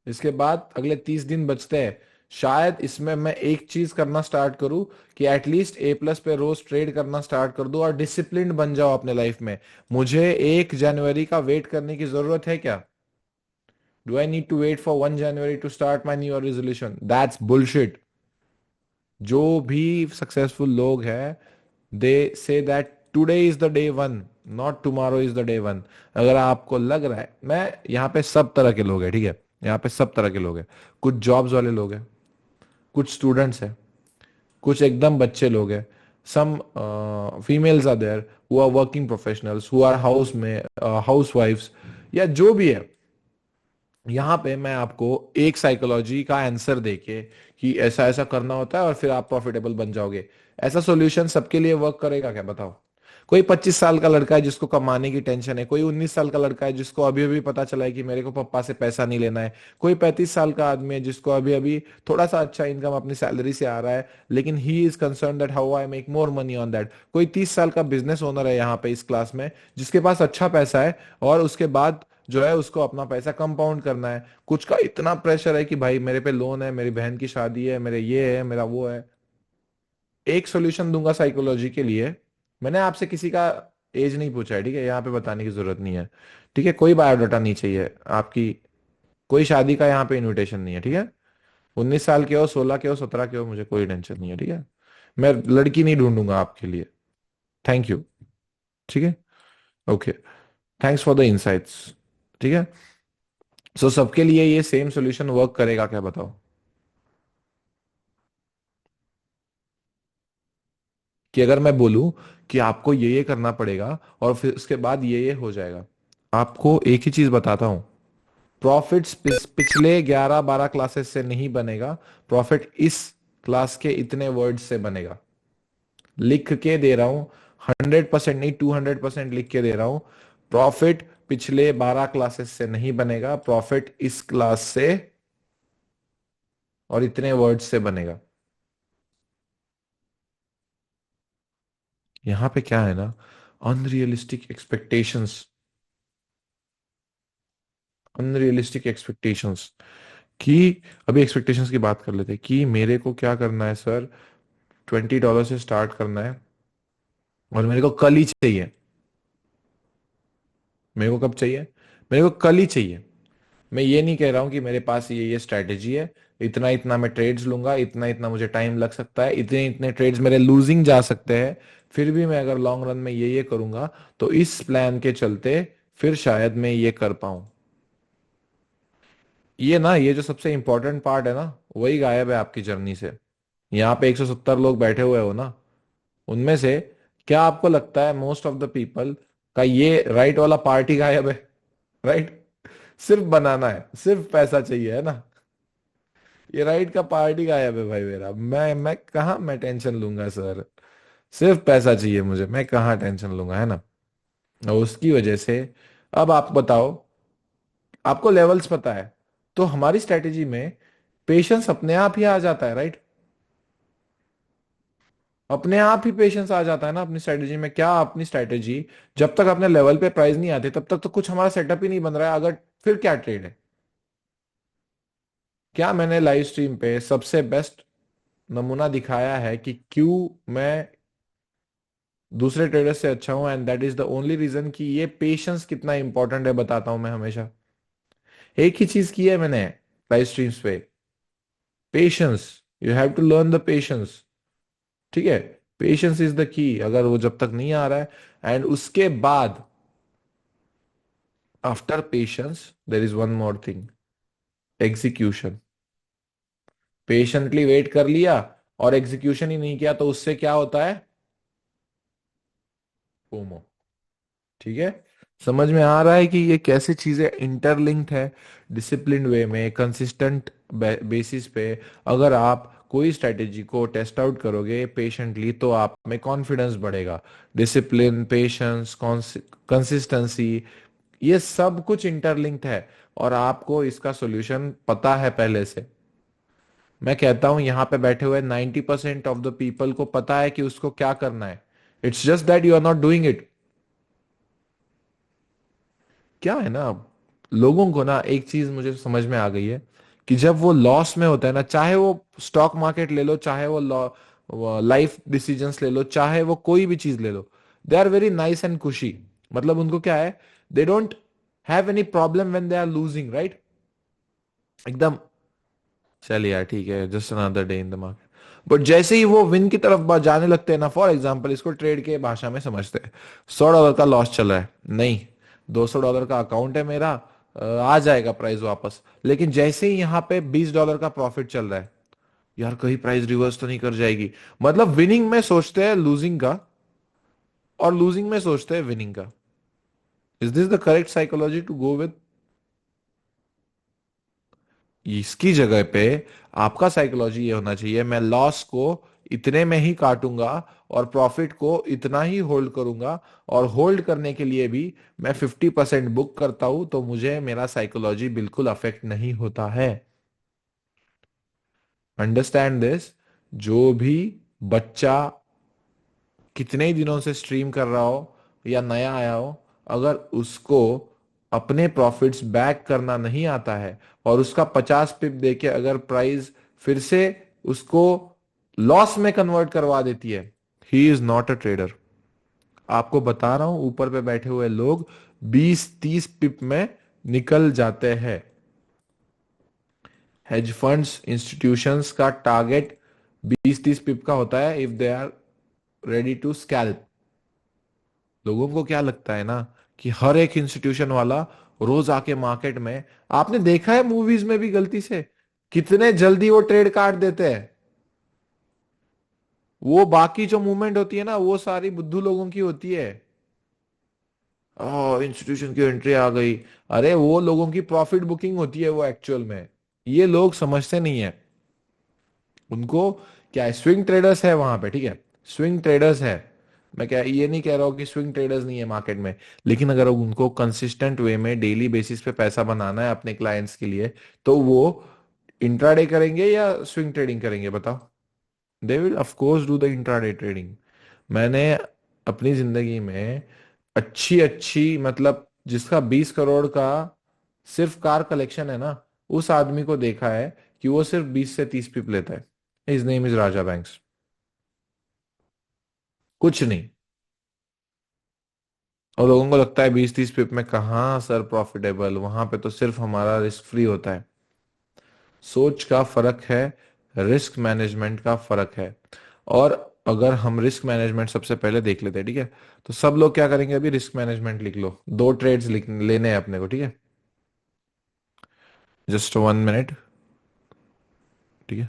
इसके बाद अगले 30 दिन बचते हैं, शायद इसमें मैं एक चीज करना स्टार्ट करूं कि एटलीस्ट A+ पे रोज ट्रेड करना स्टार्ट कर दूं और डिसिप्लिन्ड बन जाओ अपने लाइफ में। मुझे 1 जनवरी का वेट करने की जरूरत है क्या? Do I need to wait for 1 January to start my new year resolution? That's bullshit. जो भी सक्सेसफुल लोग हैं, they say that today is the day one, not tomorrow is the day one. अगर आपको लग रहा है, मैं यहाँ पे सब तरह के लोग हैं, ठीक है, यहाँ पे सब तरह के लोग हैं। कुछ जॉब्स वाले लोग हैं, कुछ स्टूडेंट्स हैं, कुछ एकदम बच्चे लोग हैं, some females are there who are working professionals, who are house में हाउस वाइफ्स, या जो भी है। यहाँ पे मैं आपको एक साइकोलॉजी का आंसर देके कि ऐसा ऐसा करना होता है और फिर आप प्रॉफिटेबल बन जाओगे, ऐसा सॉल्यूशन सबके लिए वर्क करेगा क्या बताओ? कोई 25 साल का लड़का है जिसको कमाने की टेंशन है, कोई 19 साल का लड़का है जिसको अभी अभी पता चला है कि मेरे को पापा से पैसा नहीं लेना है, कोई 35 साल का आदमी है जिसको अभी अभी थोड़ा सा अच्छा इनकम अपनी सैलरी से आ रहा है, लेकिन he is concern that how I make more money on that, कोई 30 साल का बिजनेस ओनर है यहाँ पे इस क्लास में जिसके पास अच्छा पैसा है, और उसके बाद जो है उसको अपना पैसा कंपाउंड करना है। कुछ का इतना प्रेशर है कि भाई मेरे पे लोन है, मेरी बहन की शादी है, मेरे ये है, मेरा वो है। एक सॉल्यूशन दूंगा साइकोलॉजी के लिए। मैंने आपसे किसी का एज नहीं पूछा है, ठीक है, यहाँ पे बताने की जरूरत नहीं है। ठीक है, कोई बायोडाटा नहीं चाहिए आपकी, कोई शादी का यहाँ पे इनविटेशन नहीं है, ठीक है। 19 साल के हो, 16 के हो, 17 के हो, मुझे कोई टेंशन नहीं है, ठीक है। मैं लड़की नहीं ढूंढूंगा आपके लिए। Thank you. ठीक है। Okay. Thanks for the insights. ठीक है। सो सबके लिए ये सेम सॉल्यूशन वर्क करेगा क्या बताओ? कि अगर मैं बोलूं कि आपको ये करना पड़ेगा और फिर उसके बाद ये हो जाएगा। आपको एक ही चीज बताता हूं, प्रॉफिट्स पिछले 11-12 क्लासेस से नहीं बनेगा, प्रॉफिट इस क्लास के इतने वर्ड से बनेगा। लिख के दे रहा हूं, 100% नहीं, 200% लिख के दे रहा हूं। प्रॉफिट पिछले 12 क्लासेस से नहीं बनेगा, प्रॉफिट इस क्लास से और इतने वर्ड से बनेगा। यहां पे क्या है ना, अनरियलिस्टिक एक्सपेक्टेशंस, अनरियलिस्टिक एक्सपेक्टेशंस कि, अभी एक्सपेक्टेशंस की बात कर लेते हैं कि मेरे को क्या करना है सर, $20 से स्टार्ट करना है और मेरे को कल ही चाहिए। मेरे को कब चाहिए? मेरे को कल ही चाहिए। मैं ये नहीं कह रहा हूं कि मेरे पास ये स्ट्रैटेजी है, इतना इतना मैं ट्रेड्स लूंगा, इतना इतना मुझे टाइम लग सकता है, इतने इतने ट्रेड्स मेरे लूजिंग जा सकते हैं, फिर भी मैं अगर लॉन्ग रन में ये करूंगा तो इस प्लान के चलते फिर शायद मैं ये कर पाऊं। ये ना, ये जो सबसे इंपॉर्टेंट पार्ट है ना, वही गायब है आपकी जर्नी से। यहाँ पे 170 लोग बैठे हुए हो ना, उनमें से क्या आपको लगता है मोस्ट ऑफ द पीपल का ये राइट वाला पार्ट ही गायब है? राइट। सिर्फ बनाना है, सिर्फ पैसा चाहिए, है ना। ये राइट का पार्ट ही गायब है भाई मेरा। मैं कहाँ मैं टेंशन लूंगा सर, सिर्फ पैसा चाहिए मुझे, मैं कहाँ टेंशन लूंगा, है ना। और उसकी वजह से, अब आप बताओ, आपको लेवल्स पता है, तो हमारी स्ट्रेटेजी में पेशेंस अपने आप ही आ जाता है, राइट। अपने आप ही पेशेंस आ जाता है ना अपनी स्ट्रेटेजी में। क्या अपनी स्ट्रेटेजी, जब तक अपने लेवल पे प्राइस नहीं आते तब तक तो कुछ हमारा सेटअप ही नहीं बन रहा है, अगर फिर क्या ट्रेड है? क्या मैंने लाइव स्ट्रीम पे सबसे बेस्ट नमूना दिखाया है कि क्यों मैं दूसरे ट्रेडर से अच्छा हूं, and that is the only reason कि ये पेशेंस कितना इंपॉर्टेंट है बताता हूं मैं हमेशा। एक ही चीज की है मैंने लाइव स्ट्रीम्स पे, patience. You have to learn the patience. ठीक है, पेशेंस इज द की। अगर वो जब तक नहीं आ रहा है, एंड उसके बाद after patience there is one more thing, execution. Patiently wait कर लिया और एग्जीक्यूशन ही नहीं किया तो उससे क्या होता है? फोमो। ठीक है, समझ में आ रहा है कि ये कैसे चीजें इंटरलिंक्ड है? डिसिप्लिन वे में, कंसिस्टेंट बेसिस पे अगर आप कोई स्ट्रेटेजी को टेस्ट आउट करोगे पेशेंटली, तो आप में कॉन्फिडेंस बढ़ेगा। डिसिप्लिन, पेशेंस, कंसिस्टेंसी, ये सब कुछ इंटरलिंक्ड है, और आपको इसका सॉल्यूशन पता है पहले से। मैं कहता हूं यहाँ पे बैठे हुए 90% ऑफ द पीपल को पता है कि उसको क्या करना है। It's just that you are not doing it. क्या है ना, लोगों को ना एक चीज मुझे समझ में आ गई है कि जब वो लॉस में होता है ना, चाहे वो स्टॉक मार्केट ले लो, चाहे वो लाइफ डिसीजंस ले लो, चाहे वो कोई भी चीज ले लो, they are very nice and खुशी। मतलब उनको क्या है, they don't have any problem when they are losing, right? एकदम चल यार ठीक है, just another day in the market. But जैसे ही वो विन की तरफ जाने लगते हैं ना, फॉर एग्जाम्पल इसको ट्रेड के भाषा में समझते हैं, $100 का लॉस चल रहा है, नहीं, $200 का अकाउंट है मेरा, आ जाएगा प्राइस वापस। लेकिन जैसे ही यहाँ पे $20 का प्रॉफिट चल रहा है, यार कहीं प्राइस रिवर्स तो नहीं कर जाएगी। मतलब विनिंग में सोचते हैं लूजिंग का, और लूजिंग में सोचते हैं विनिंग का। Is this the correct psychology to go with? इसकी जगह पे आपका साइकोलॉजी ये होना चाहिए, मैं लॉस को इतने में ही काटूंगा और प्रॉफिट को इतना ही होल्ड करूंगा। और होल्ड करने के लिए भी मैं 50% बुक करता हूं, तो मुझे मेरा साइकोलॉजी बिल्कुल अफेक्ट नहीं होता है। Understand this. जो भी बच्चा कितने ही दिनों से स्ट्रीम कर रहा हो या नया आया हो, अगर उसको अपने प्रॉफिट्स बैक करना नहीं आता है, और उसका 50 पिप देके अगर प्राइस फिर से उसको लॉस में कन्वर्ट करवा देती है, ही इज नॉट अ ट्रेडर। आपको बता रहा हूं, ऊपर पे बैठे हुए लोग 20-30 पिप में निकल जाते हैं। हेज फंड्स इंस्टीट्यूशंस का टारगेट 20-30 पिप का होता है, if they are ready to scalp. लोगों को क्या लगता है ना कि हर एक इंस्टीट्यूशन वाला रोज आके मार्केट में, आपने देखा है मूवीज में भी गलती से कितने जल्दी वो ट्रेड काट देते हैं। वो बाकी जो मूवमेंट होती है ना, वो सारी बुद्धू लोगों की होती है। इंस्टीट्यूशन की एंट्री आ गई, अरे वो लोगों की प्रॉफिट बुकिंग होती है वो एक्चुअल में। ये लोग समझते नहीं है। उनको क्या है, स्विंग ट्रेडर्स है वहां पे, ठीक है, स्विंग ट्रेडर्स है। मैं क्या ये नहीं कह रहा हूँ कि स्विंग ट्रेडर्स नहीं है मार्केट में, लेकिन अगर उनको कंसिस्टेंट वे में डेली बेसिस पे पैसा बनाना है अपने क्लाइंट्स के लिए, तो वो इंट्राडे करेंगे या स्विंग ट्रेडिंग करेंगे बताओ? They will of course do the intraday trading. मैंने अपनी जिंदगी में अच्छी अच्छी, मतलब जिसका 20 करोड़ का सिर्फ कार कलेक्शन है ना, उस आदमी को देखा है कि वो सिर्फ 20 से 30 पिप लेता है। His name is Raja banks. कुछ नहीं। और लोगों को लगता है 20-30 पिप में कहाँ सर प्रॉफिटेबल, वहां पे तो सिर्फ हमारा रिस्क फ्री होता है। सोच का फर्क है, रिस्क मैनेजमेंट का फर्क है। और अगर हम रिस्क मैनेजमेंट सबसे पहले देख लेते हैं, ठीक है, तो सब लोग क्या करेंगे, अभी रिस्क मैनेजमेंट लिख लो, 2 ट्रेड्स लिख लेने हैं अपने को, ठीक है, जस्ट 1 मिनट। ठीक है।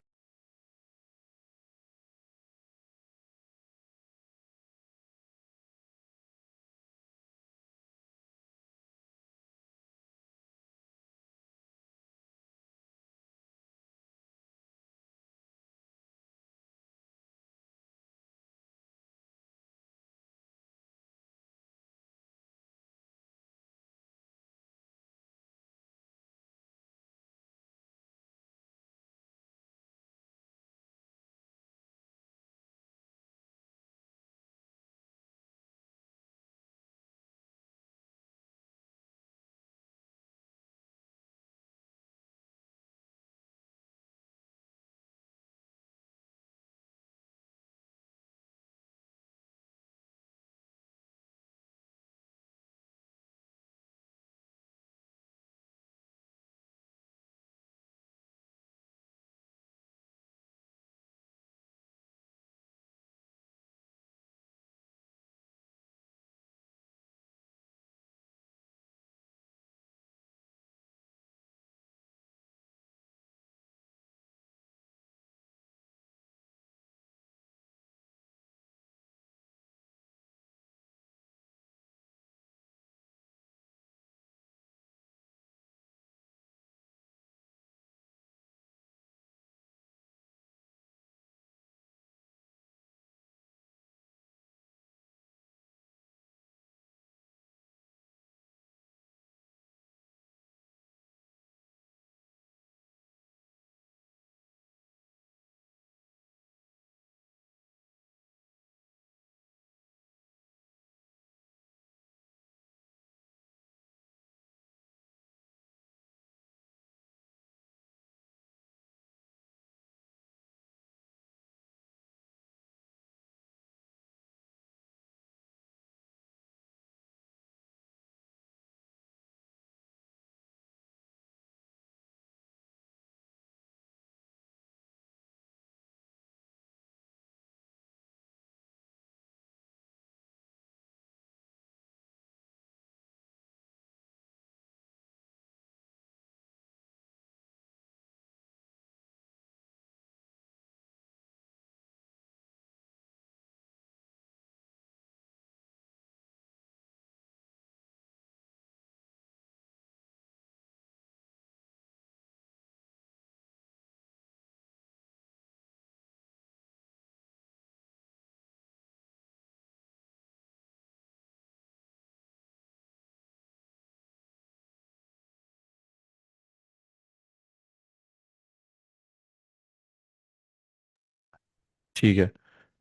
ठीक है।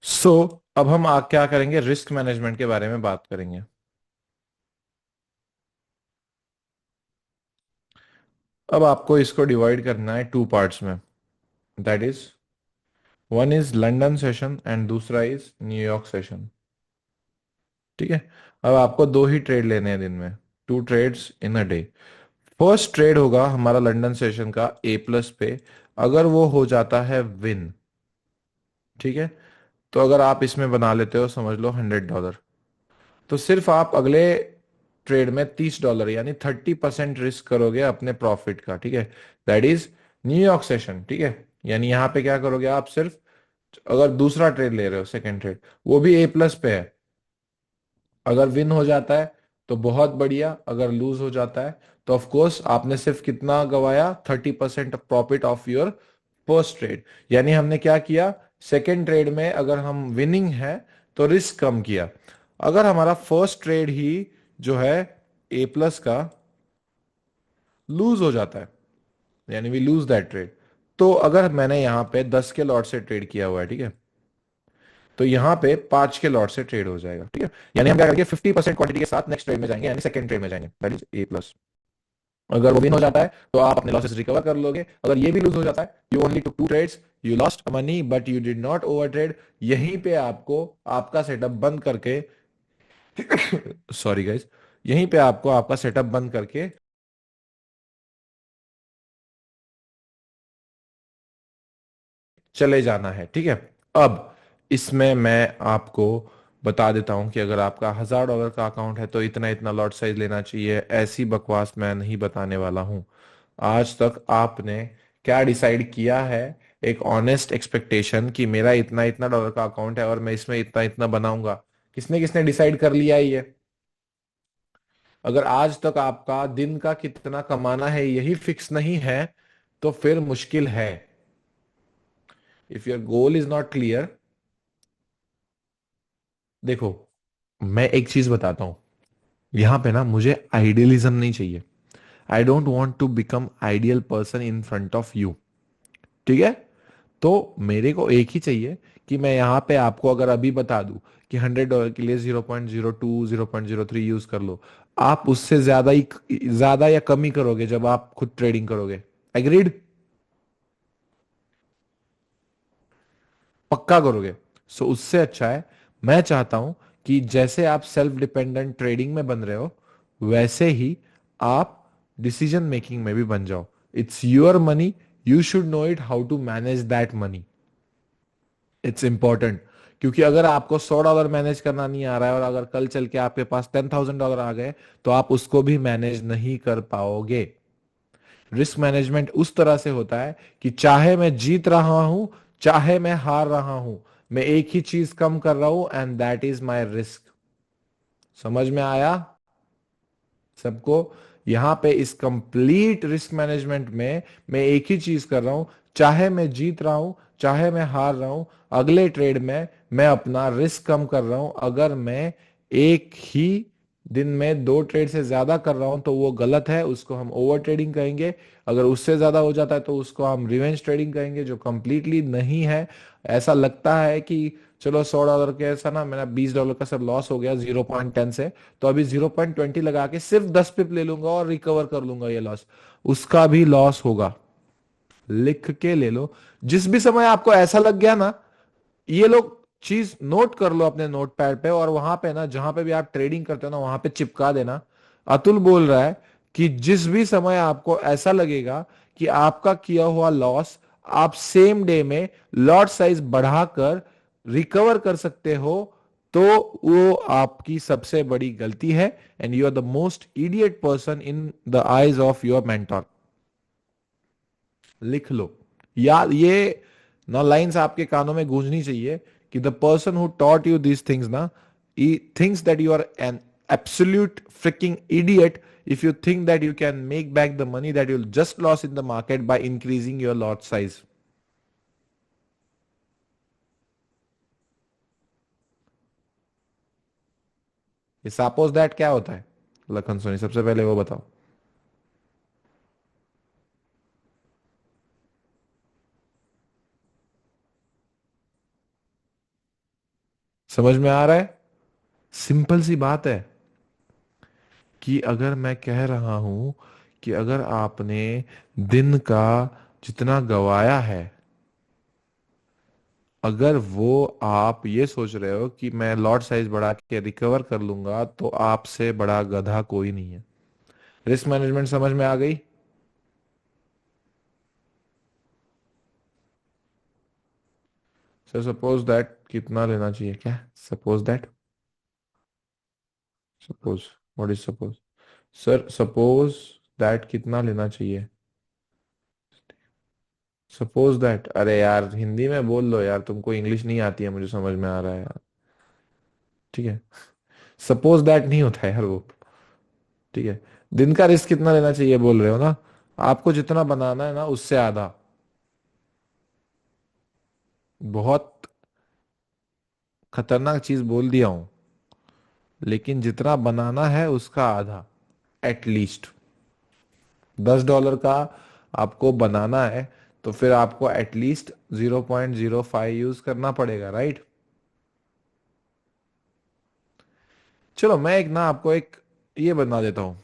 सो अब हम क्या करेंगे, रिस्क मैनेजमेंट के बारे में बात करेंगे। अब आपको इसको डिवाइड करना है टू पार्ट्स में। That is, one is London session and दूसरा इज न्यूयॉर्क सेशन। ठीक है। अब आपको दो ही ट्रेड लेने हैं दिन में, two trades in a day. First trade होगा हमारा लंदन सेशन का ए प्लस पे, अगर वो हो जाता है विन, ठीक है, तो अगर आप इसमें बना लेते हो समझ लो $100, तो सिर्फ आप अगले ट्रेड में $30 यानी 30% रिस्क करोगे अपने प्रॉफिट का। ठीक है, दैट इज न्यूयॉर्क सेशन। ठीक है, यानी यहां पे क्या करोगे आप, सिर्फ अगर दूसरा ट्रेड ले रहे हो, सेकंड ट्रेड, वो भी ए प्लस पे है, अगर विन हो जाता है तो बहुत बढ़िया, अगर लूज हो जाता है तो ऑफ कोर्स आपने सिर्फ कितना गवाया, 30% profit of your first trade. यानी हमने क्या किया, सेकेंड ट्रेड में अगर हम विनिंग है तो रिस्क कम किया। अगर हमारा फर्स्ट ट्रेड ही जो है ए प्लस का लूज हो जाता है, यानी वी लूज दैट ट्रेड, तो अगर मैंने यहां पे 10 के लॉट से ट्रेड किया हुआ है, ठीक है, तो यहाँ पे 5 के लॉट से ट्रेड हो जाएगा। ठीक है, यानी हम क्या करेंगे, 50% क्वांटिटी के साथ नेक्स्ट ट्रेड में जाएंगे, यानी सेकंड ट्रेड में जाएंगे, दैट इज ए प्लस। अगर वो विन हो जाता है तो आप अपने लॉसेस रिकवर कर लोगे, अगर ये भी लूज हो जाता है, you only two trades, you lost money but you did not over trade, यहीं पे आपको आपका सेटअप बंद करके सॉरी गाइस, यहीं पे आपको आपका सेटअप बंद करके चले जाना है। ठीक है। अब इसमें मैं आपको बता देता हूं कि अगर आपका $1000 का अकाउंट है तो इतना इतना लॉट साइज लेना चाहिए, ऐसी बकवास मैं नहीं बताने वाला हूं। आज तक आपने क्या डिसाइड किया है, एक ऑनेस्ट एक्सपेक्टेशन कि मेरा इतना इतना डॉलर का अकाउंट है और मैं इसमें इतना इतना बनाऊंगा, किसने किसने डिसाइड कर लिया है ये? अगर आज तक आपका दिन का कितना कमाना है यही फिक्स नहीं है तो फिर मुश्किल है। If your goal is not clear, देखो मैं एक चीज बताता हूं, यहां पे ना मुझे आइडियलिज्म नहीं चाहिए। I don't want to become ideal person in front of you. ठीक है, तो मेरे को एक ही चाहिए कि मैं यहां पे आपको अगर अभी बता दूं कि $100 के लिए 0.02 0.03 यूज कर लो, आप उससे ज्यादा या कम ही करोगे जब आप खुद ट्रेडिंग करोगे। एग्रीड? पक्का करोगे। सो उससे अच्छा है, मैं चाहता हूं कि जैसे आप सेल्फ डिपेंडेंट ट्रेडिंग में बन रहे हो, वैसे ही आप डिसीजन मेकिंग में भी बन जाओ। It's your money, you should know it how to manage that money. It's important, क्योंकि अगर आपको $100 मैनेज करना नहीं आ रहा है और अगर कल चल के आपके पास $10,000 आ गए तो आप उसको भी मैनेज नहीं कर पाओगे। रिस्क मैनेजमेंट उस तरह से होता है कि चाहे मैं जीत रहा हूं, चाहे मैं हार रहा हूं, मैं एक ही चीज कम कर रहा हूं and that is my risk. समझ में आया सबको? यहां पे इस कंप्लीट रिस्क मैनेजमेंट में मैं एक ही चीज कर रहा हूं, चाहे मैं जीत रहा हूं, चाहे मैं हार रहा हूं, अगले ट्रेड में मैं अपना रिस्क कम कर रहा हूं। अगर मैं एक ही दिन में दो ट्रेड से ज्यादा कर रहा हूं तो वो गलत है, उसको हम ओवर ट्रेडिंग कहेंगे। अगर उससे ज्यादा हो जाता है तो उसको हम रिवेंज ट्रेडिंग कहेंगे, जो कंप्लीटली नहीं है। ऐसा लगता है कि चलो $100 के ऐसा ना, मेरा $20 का सब लॉस हो गया 0.10 से, तो अभी 0.20 लगा के सिर्फ 10 पिप ले लूंगा और रिकवर कर लूंगा ये लॉस, उसका भी लॉस होगा। लिख के ले लो। जिस भी समय आपको ऐसा लग गया ना, ये लोग चीज नोट कर लो अपने नोट पैड पे, और वहां पे ना जहां पे भी आप ट्रेडिंग करते हो ना वहां पे चिपका देना। अतुल बोल रहा है कि जिस भी समय आपको ऐसा लगेगा कि आपका किया हुआ लॉस आप सेम डे में लॉट साइज बढ़ाकर रिकवर कर सकते हो, तो वो आपकी सबसे बड़ी गलती है and you are the most idiot person in the eyes of your mentor. लिख लो। या ये ना लाइंस आपके कानों में गूंजनी चाहिए कि the person who taught you these things ना, he thinks that you are an absolute freaking idiot if you think that you can make back the money that you just lost in the market by increasing your lot size. ये सपोज दैट क्या होता है लखन सोनी, सबसे पहले वो बताओ। समझ में आ रहा है? सिंपल सी बात है कि अगर मैं कह रहा हूं कि अगर आपने दिन का जितना गवाया है, अगर वो आप ये सोच रहे हो कि मैं लॉट साइज बढ़ा के रिकवर कर लूंगा, तो आपसे बड़ा गधा कोई नहीं है। रिस्क मैनेजमेंट समझ में आ गई? सर सपोज दैट कितना लेना चाहिए क्या? Suppose that, suppose, what is suppose? Sir suppose that कितना लेना चाहिए? सपोज दैट, अरे यार हिंदी में बोल लो यार, तुमको इंग्लिश नहीं आती है, मुझे समझ में आ रहा है यार। ठीक है, सपोज दैट नहीं होता है यार वो। ठीक है, दिन का रिस्क कितना लेना चाहिए बोल रहे हो ना? आपको जितना बनाना है ना उससे आधा। बहुत खतरनाक चीज बोल दिया हूं, लेकिन जितना बनाना है उसका आधा, एटलीस्ट। $10 का आपको बनाना है, तो फिर आपको एटलीस्ट 0.05 यूज करना पड़ेगा, राइट? चलो मैं एक ना आपको एक ये बना देता हूँ।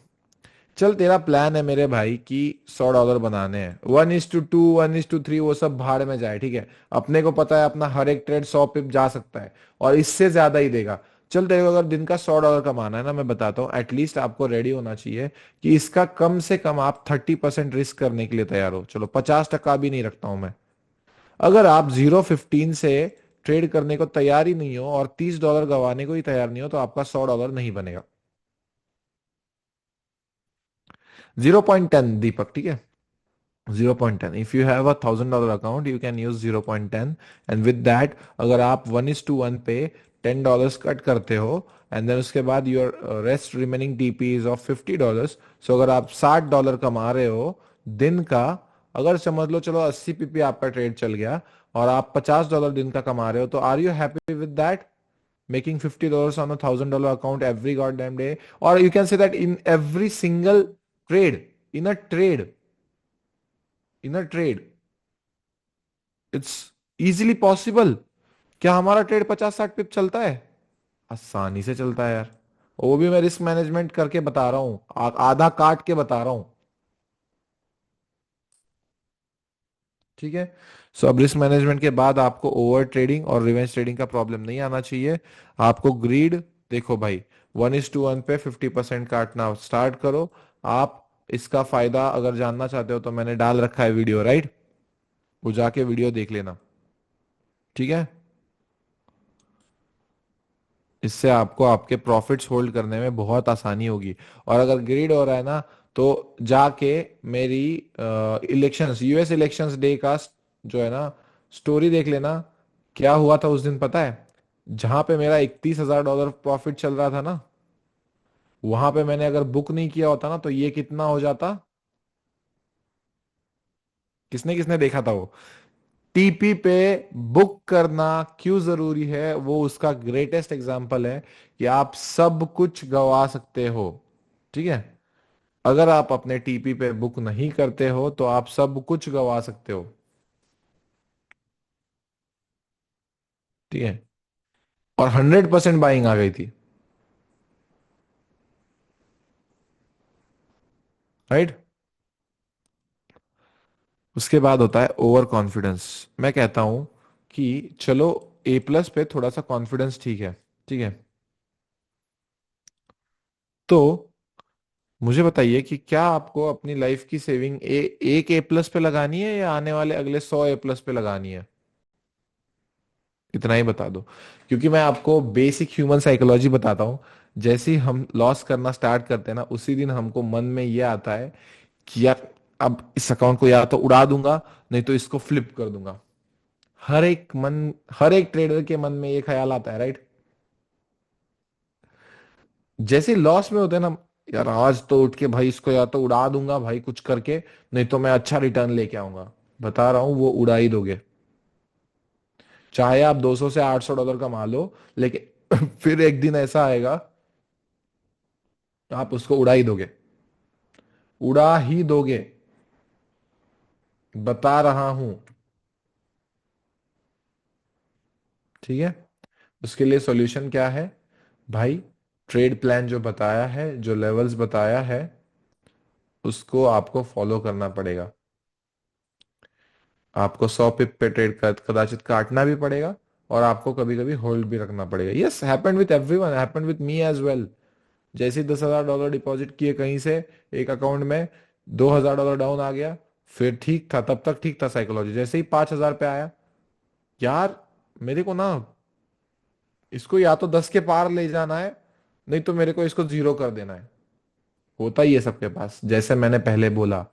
चल तेरा प्लान है मेरे भाई कि $100 बनाने हैं, 1:2, 1:3, वो सब भाड़ में जाए, ठीक है। अपने को पता है अपना हर एक ट्रेड 100 पिप जा सकता है, और इससे ज्यादा ही देगा। चल तेरे को अगर दिन का $100 कमाना है ना, मैं बताता हूँ, एटलीस्ट आपको रेडी होना चाहिए कि इसका कम से कम आप 30% रिस्क करने के लिए तैयार हो। चलो 50% भी नहीं रखता हूं मैं। अगर आप 0.15 से ट्रेड करने को तैयार ही नहीं हो और $30 गंवाने को ही तैयार नहीं हो, तो आपका $100 नहीं बनेगा। 0.10 दीपक, ठीक है? 0.10, if you have $1,000 account you can use 0.10। And with that, अगर आप 1:1 पे $10 कट करते हो, एंड देन उसके बाद your rest remaining TP is of $50। सो अगर आप $60 कमा रहे हो दिन का, अगर समझ लो चलो 80 पीपी आपका ट्रेड चल गया, और आप $50 दिन का कमा रहे हो, तो are you happy with that? Making $50 on $1,000 account every god damn day, और you can say that in every single trade, in a trade, in a trade, it's easily possible. क्या हमारा ट्रेड 50-60 पिप चलता है? आसानी से चलता है यार। वो भी मैं रिस्क मैनेजमेंट करके बता रहा हूँ, आधा काट के बता रहा हूँ। ठीक है। सो अब रिस्क मैनेजमेंट के बाद आपको ओवर ट्रेडिंग और रिवेंज ट्रेडिंग का प्रॉब्लम नहीं आना चाहिए। आपको ग्रीड, देखो भाई, 1:1 पे 50% काटना स्टार्ट करो। आप इसका फायदा अगर जानना चाहते हो तो मैंने डाल रखा है वीडियो, राइट? वो जाके वीडियो देख लेना। ठीक है। इससे आपको आपके प्रॉफिट्स होल्ड करने में बहुत आसानी होगी। और अगर ग्रीड हो रहा है ना, तो जाके मेरी इलेक्शंस, यूएस इलेक्शंस डे का जो है ना स्टोरी देख लेना। क्या हुआ था उस दिन पता है? जहां पे मेरा $31,000 प्रॉफिट चल रहा था ना, वहां पे मैंने अगर बुक नहीं किया होता ना, तो ये कितना हो जाता? किसने किसने देखा था वो? टीपी पे बुक करना क्यों जरूरी है, वो उसका ग्रेटेस्ट एग्जांपल है कि आप सब कुछ गवा सकते हो। ठीक है। अगर आप अपने टीपी पे बुक नहीं करते हो तो आप सब कुछ गवा सकते हो। ठीक है। और 100% बाइंग आ गई थी, राइट? उसके बाद होता है ओवर कॉन्फिडेंस। मैं कहता हूं कि चलो A+ पे थोड़ा सा कॉन्फिडेंस ठीक है, ठीक है, तो मुझे बताइए कि क्या आपको अपनी लाइफ की सेविंग एक A+ पे लगानी है, या आने वाले अगले 100 A+ पे लगानी है? इतना ही बता दो। क्योंकि मैं आपको बेसिक ह्यूमन साइकोलॉजी बताता हूँ। जैसे ही हम लॉस करना स्टार्ट करते हैं ना, उसी दिन हमको मन में ये आता है कि यार अब इस अकाउंट को या तो उड़ा दूंगा, नहीं तो इसको फ्लिप कर दूंगा। हर एक ट्रेडर के मन में ये ख्याल आता है, राइट? जैसे लॉस में होते हैं ना, यार आज तो उठ के भाई इसको या तो उड़ा दूंगा भाई कुछ करके, नहीं तो मैं अच्छा रिटर्न लेके आऊंगा। बता रहा हूं वो उड़ा ही दोगे। चाहे आप 200 से $800 कमा लो, लेकिन फिर एक दिन ऐसा आएगा, आप उसको उड़ा ही दोगे। उड़ा ही दोगे, बता रहा हूं। ठीक है। उसके लिए सॉल्यूशन क्या है भाई? ट्रेड प्लान जो बताया है, जो लेवल्स बताया है, उसको आपको फॉलो करना पड़ेगा। आपको 100 पिप पे ट्रेड कर कदाचित काटना भी पड़ेगा, और आपको कभी कभी होल्ड भी रखना पड़ेगा। Yes, happened with everyone, happened with me as well. जैसे ही $10,000 डिपॉजिट किए कहीं से एक अकाउंट में, $2,000 डाउन आ गया। फिर ठीक था, तब तक ठीक था साइकोलॉजी। जैसे ही 5,000 पे आया, यार मेरे को ना इसको या तो 10 के पार ले जाना है, नहीं तो मेरे को इसको जीरो कर देना है। होता ही है सबके पास। जैसे मैंने पहले बोला,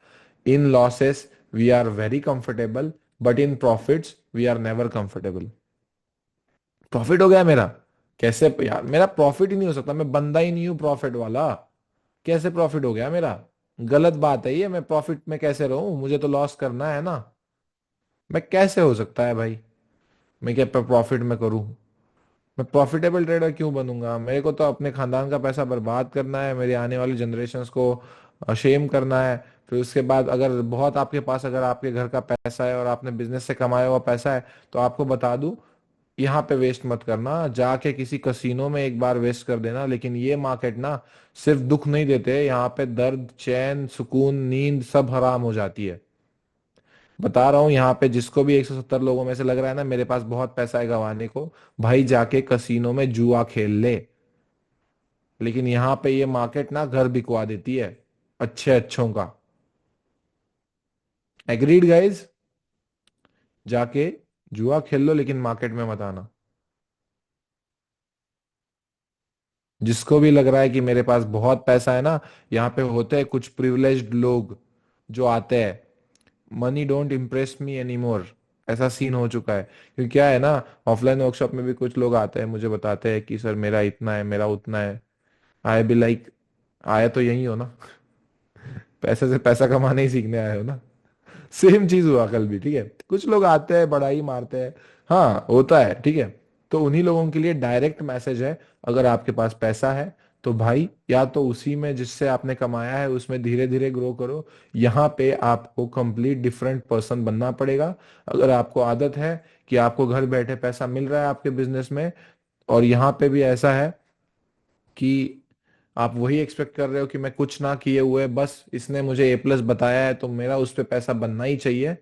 in losses we are very comfortable, but in profits we are never comfortable. Profit हो गया मेरा, कैसे यार? मेरा प्रॉफिट ही नहीं हो सकता, मैं बंदा ही नहीं हूं प्रॉफिट वाला। कैसे प्रॉफिट हो गया मेरा? गलत बात है ये। मैं प्रॉफिट में कैसे रहूं? मुझे तो लॉस करना है ना। मैं कैसे हो सकता है भाई? मैं क्या प्रॉफिट में करूं? मैं प्रॉफिटेबल ट्रेडर क्यों बनूंगा? मेरे को तो अपने खानदान का पैसा बर्बाद करना है, मेरी आने वाली जनरेशन्स को शेम करना है। फिर उसके बाद अगर बहुत आपके पास, अगर आपके घर का पैसा है और आपने बिजनेस से कमाया हुआ पैसा है, तो आपको बता दूं, यहाँ पे वेस्ट मत करना। जाके किसी कसीनो में एक बार वेस्ट कर देना। लेकिन ये मार्केट ना सिर्फ दुख नहीं देते, यहाँ पे दर्द, चैन, सुकून, नींद सब हराम हो जाती है। बता रहा हूँ, यहाँ पे जिसको भी 170 लोगों में से लग रहा है ना मेरे पास बहुत पैसा है गंवाने को, भाई जाके कसीनो में जुआ खेल ले। लेकिन यहाँ पे ये मार्केट ना घर बिकवा देती है अच्छे अच्छों का। Agreed guys? जाके जुआ खेल लो, लेकिन मार्केट में मत आना। जिसको भी लग रहा है कि मेरे पास बहुत पैसा है ना, यहाँ पे होते हैं कुछ प्रिविलेज्ड लोग जो आते हैं। Money don't impress me any more, ऐसा सीन हो चुका है। क्योंकि क्या है ना, ऑफलाइन वर्कशॉप में भी कुछ लोग आते हैं, मुझे बताते हैं कि सर मेरा इतना है, मेरा उतना है। आई बी लाइक, आया तो यही हो ना, पैसे से पैसा कमाने ही सीखने आए हो ना। सेम चीज हुआ कल भी, ठीक है। कुछ लोग आते हैं, बड़ा ही मारते हैं। हाँ होता है, ठीक है। तो उन्हीं लोगों के लिए डायरेक्ट मैसेज है, अगर आपके पास पैसा है तो भाई या तो उसी में जिससे आपने कमाया है उसमें धीरे धीरे ग्रो करो। यहाँ पे आपको कंप्लीट डिफरेंट पर्सन बनना पड़ेगा। अगर आपको आदत है कि आपको घर बैठे पैसा मिल रहा है आपके बिजनेस में, और यहाँ पे भी ऐसा है कि आप वही एक्सपेक्ट कर रहे हो कि मैं कुछ ना किए हुए, बस इसने मुझे A+ बताया है तो मेरा उस पे पैसा बनना ही चाहिए।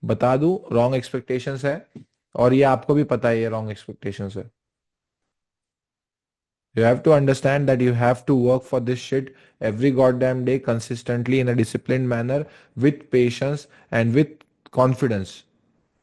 बता दूं, रॉन्ग एक्सपेक्टेशंस है। और ये आपको भी पता है ये रॉन्ग एक्सपेक्टेशंस है। You have to understand that you have to work for this shit every goddamn day consistently in a disciplined manner with patience and with confidence.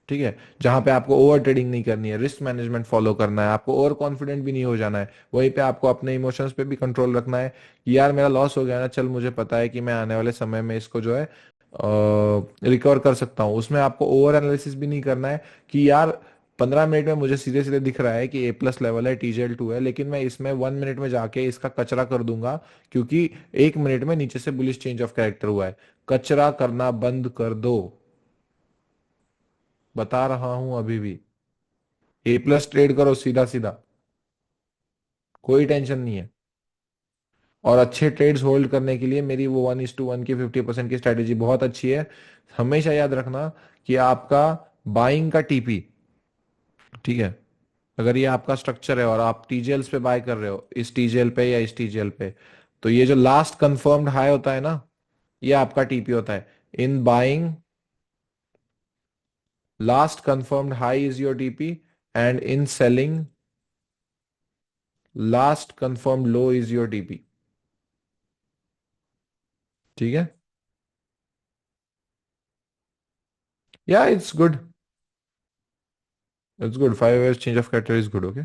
ठीक है। जहां पे आपको ओवर ट्रेडिंग नहीं करनी है, रिस्क मैनेजमेंट फॉलो करना है, आपको ओवर कॉन्फिडेंट भी नहीं हो जाना है। वहीं पे आपको अपने इमोशंस पे भी कंट्रोल रखना है कि यार मेरा लॉस हो गया ना, चल मुझे पता है कि मैं आने वाले समय में इसको जो है रिकवर कर सकता हूँ। उसमें आपको ओवर एनालिसिस भी नहीं करना है कि यार 15 मिनट में मुझे सीधे सीधे दिख रहा है कि A+ लेवल है, TGL 2 है, लेकिन मैं इसमें 1 मिनट में जाके इसका कचरा कर दूंगा, क्योंकि 1 मिनट में नीचे से बुलिश चेंज ऑफ कैरेक्टर हुआ है। कचरा करना बंद कर दो, बता रहा हूं अभी भी। A+ ट्रेड करो सीधा सीधा, कोई टेंशन नहीं है। और अच्छे ट्रेड्स होल्ड करने के लिए मेरी वो 1:1 की 50% की स्ट्रेटेजी बहुत अच्छी है। हमेशा याद रखना कि आपका बाइंग का TP, ठीक है, अगर ये आपका स्ट्रक्चर है और आप TGLs पे बाय कर रहे हो, इस TGL पे या इस TGL पे, तो ये जो लास्ट कंफर्म्ड हाई होता है ना, ये आपका TP होता है। In buying, last confirmed high is your TP, and in selling, last confirmed low is your TP। ठीक है। या it's good, it's good, 5 years change of character is good, okay.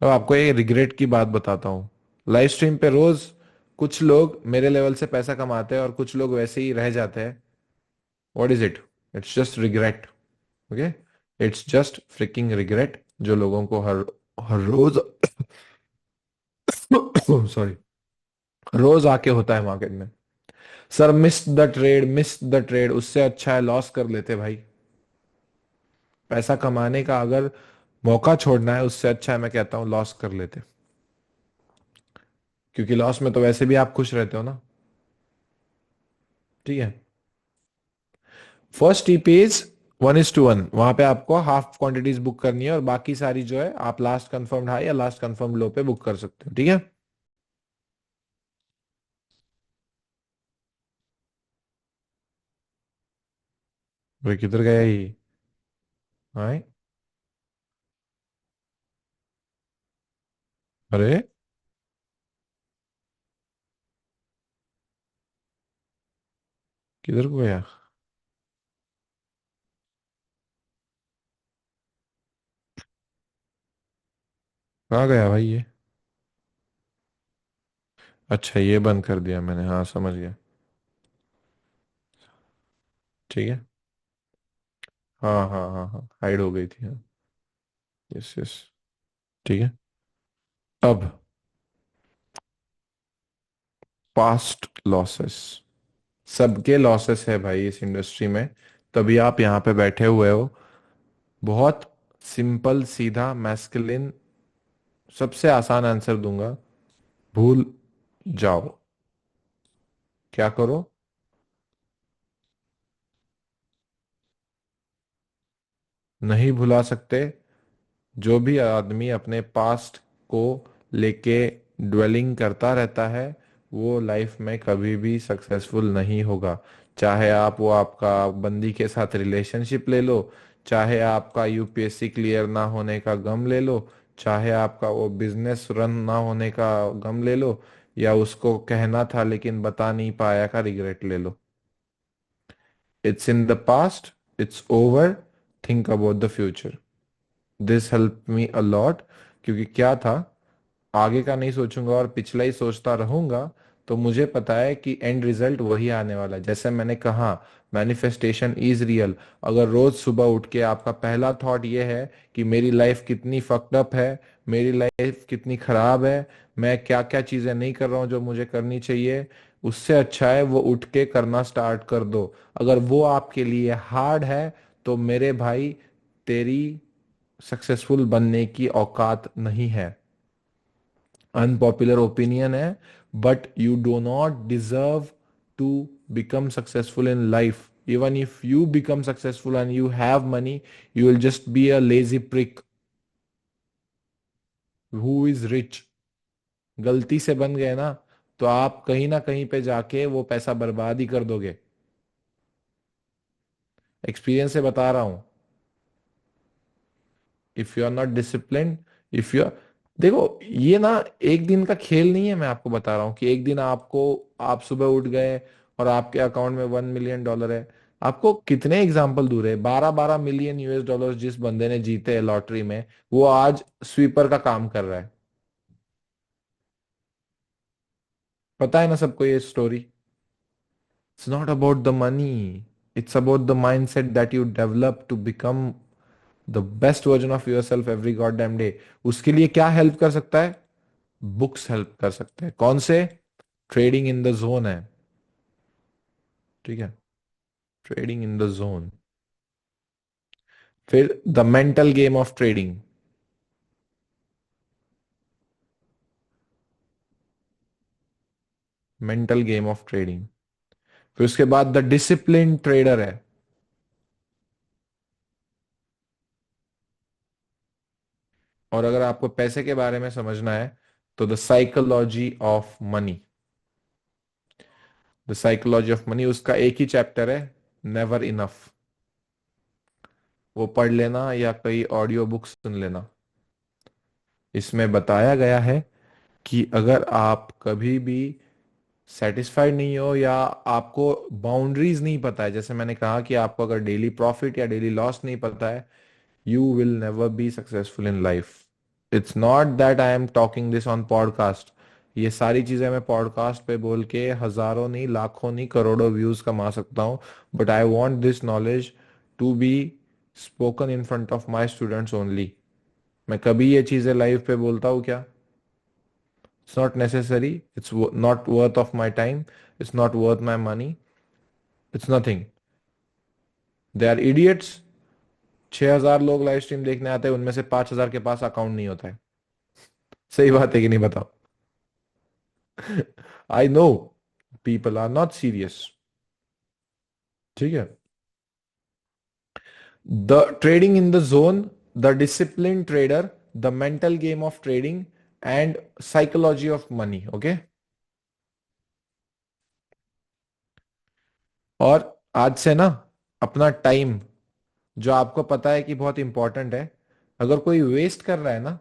अब आपको एक रिग्रेट की बात बताता हूँ। लाइव स्ट्रीम पे रोज कुछ लोग मेरे लेवल से पैसा कमाते हैं और कुछ लोग वैसे ही रह जाते हैं। What is it? It's just regret, okay. It's just fricking regret, जो लोगों को हर हर रोज सॉरी, रोज आके होता है मार्केट में। Sir miss the trade, miss the trade, उससे अच्छा है लॉस कर लेते भाई। पैसा कमाने का अगर मौका छोड़ना है, उससे अच्छा है मैं कहता हूं लॉस कर लेते। क्योंकि लॉस में तो वैसे भी आप खुश रहते हो ना। ठीक है। फर्स्ट TP इज 1:1, वहां पे आपको हाफ क्वांटिटीज बुक करनी है और बाकी सारी जो है आप लास्ट कंफर्म्ड हाई या लास्ट कंफर्म लो पे बुक कर सकते हो, ठीक है। भाई किधर गया ये? हाँ। अरे किधर को गया? कहाँ गया भाई ये? अच्छा ये बंद कर दिया मैंने, हाँ समझ गया। ठीक है। हाँ हाँ हाँ हाँ, हाइड हो गई थी, हाँ। Yes yes. ठीक है। अब पास्ट लॉसेस, सबके लॉसेस है भाई इस इंडस्ट्री में, तभी आप यहाँ पे बैठे हुए हो। बहुत सिंपल सीधा मैस्कुलिन, सबसे आसान आंसर दूंगा, भूल जाओ। क्या करो? नहीं भुला सकते। जो भी आदमी अपने पास्ट को लेके ड्वेलिंग करता रहता है वो लाइफ में कभी भी सक्सेसफुल नहीं होगा। चाहे आप वो आपका बंदी के साथ रिलेशनशिप ले लो, चाहे आपका यूपीएससी क्लियर ना होने का गम ले लो, चाहे आपका वो बिजनेस रन ना होने का गम ले लो, या उसको कहना था लेकिन बता नहीं पाया का रिग्रेट ले लो। It's in the past, it's over, think about the future. This help me a lot. क्योंकि क्या था, आगे का नहीं सोचूंगा और पिछला ही सोचता रहूंगा तो मुझे पता है कि एंड रिजल्ट वही आने वाला है। जैसे मैंने कहा, मैनिफेस्टेशन इज रियल। अगर रोज सुबह उठ के आपका पहला थॉट ये है कि मेरी लाइफ कितनी फक्ड अप है, मेरी लाइफ कितनी खराब है, मैं क्या क्या चीजें नहीं कर रहा हूँ जो मुझे करनी चाहिए, उससे अच्छा है वो उठ के करना स्टार्ट कर दो। अगर वो आपके लिए हार्ड है तो मेरे भाई, तेरी सक्सेसफुल बनने की औकात नहीं है। अनपॉपुलर ओपिनियन है, but you do not deserve to become successful in life. Even if you become successful and you have money, you will just be a lazy prick who is rich. गलती से बन गए ना तो आप कहीं ना कहीं पे जाके वो पैसा बर्बाद ही कर दोगे। एक्सपीरियंस से बता रहा हूं। If you are not discipline, if you, देखो ये ना एक दिन का खेल नहीं है। मैं आपको बता रहा हूँ कि एक दिन आपको, आप सुबह उठ गए और आपके अकाउंट में $1 मिलियन है। आपको कितने एग्जाम्पल दूर है, 12-12 मिलियन US डॉलर जिस बंदे ने जीते हैं लॉटरी में, वो आज स्वीपर का काम कर रहा है। पता है ना सबको ये story. It's not about the money, it's about the mindset that you develop to become the best version of your self every god damn day. उसके लिए क्या हेल्प कर सकता है? बुक्स हेल्प कर सकते हैं। कौन से? ट्रेडिंग इन द जोन है, ठीक है। Trading in the zone. फिर the mental game of trading, mental game of trading. फिर उसके बाद द डिसिप्लिन ट्रेडर है। और अगर आपको पैसे के बारे में समझना है तो the psychology of money, the psychology of money, उसका एक ही चैप्टर है, नेवर इनफ। वो पढ़ लेना या कई ऑडियो बुक सुन लेना। इसमें बताया गया है कि अगर आप कभी भी सेटिस्फाइड नहीं हो या आपको बाउंड्रीज नहीं पता है, जैसे मैंने कहा कि आपको अगर डेली प्रॉफिट या डेली लॉस नहीं पता है, you will never be successful in life. It's not that I am talking this on podcast. ये सारी चीजें मैं पॉडकास्ट पे बोल के हजारों नहीं, लाखों नहीं, करोड़ों व्यूज कमा सकता हूँ। But I want this knowledge to be spoken in front of my students only. मैं कभी ये चीजें लाइव पे बोलता हूँ क्या? It's not necessary, it's not worth of my time, it's not worth my money, it's nothing. They are idiots. 6,000 लोग लाइव स्ट्रीम देखने आते हैं, उनमें से 5,000 के पास अकाउंट नहीं होता है। सही बात है कि नहीं बताओ? I know people are not serious, ठीक है। The trading in the zone, the discipline trader, the mental game of trading and psychology of money. Okay. और आज से ना अपना टाइम, जो आपको पता है कि बहुत इंपॉर्टेंट है, अगर कोई वेस्ट कर रहा है ना,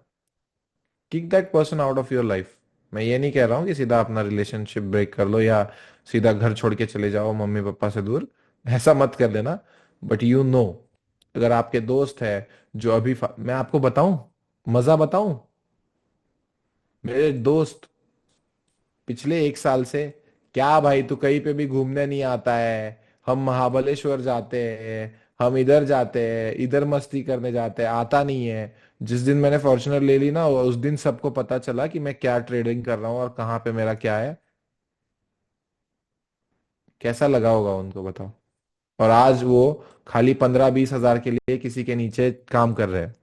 kick that person out of your life. मैं ये नहीं कह रहा हूं कि सीधा अपना रिलेशनशिप ब्रेक कर लो या सीधा घर छोड़ के चले जाओ मम्मी पापा से दूर, ऐसा मत कर देना। बट यू नो, अगर आपके दोस्त है जो अभी मैं आपको बताऊं, मजा बताऊं, मेरे दोस्त पिछले 1 साल से, क्या भाई तू कहीं पे भी घूमने नहीं आता है, हम महाबलेश्वर जाते हैं, हम इधर जाते हैं, इधर मस्ती करने जाते हैं, आता नहीं है। जिस दिन मैंने फॉर्च्यूनर ले ली ना, उस दिन सबको पता चला कि मैं क्या ट्रेडिंग कर रहा हूँ और कहाँ पे मेरा क्या है। कैसा लगा होगा उनको, बताओ। और आज वो खाली 15-20 हजार के लिए किसी के नीचे काम कर रहे हैं।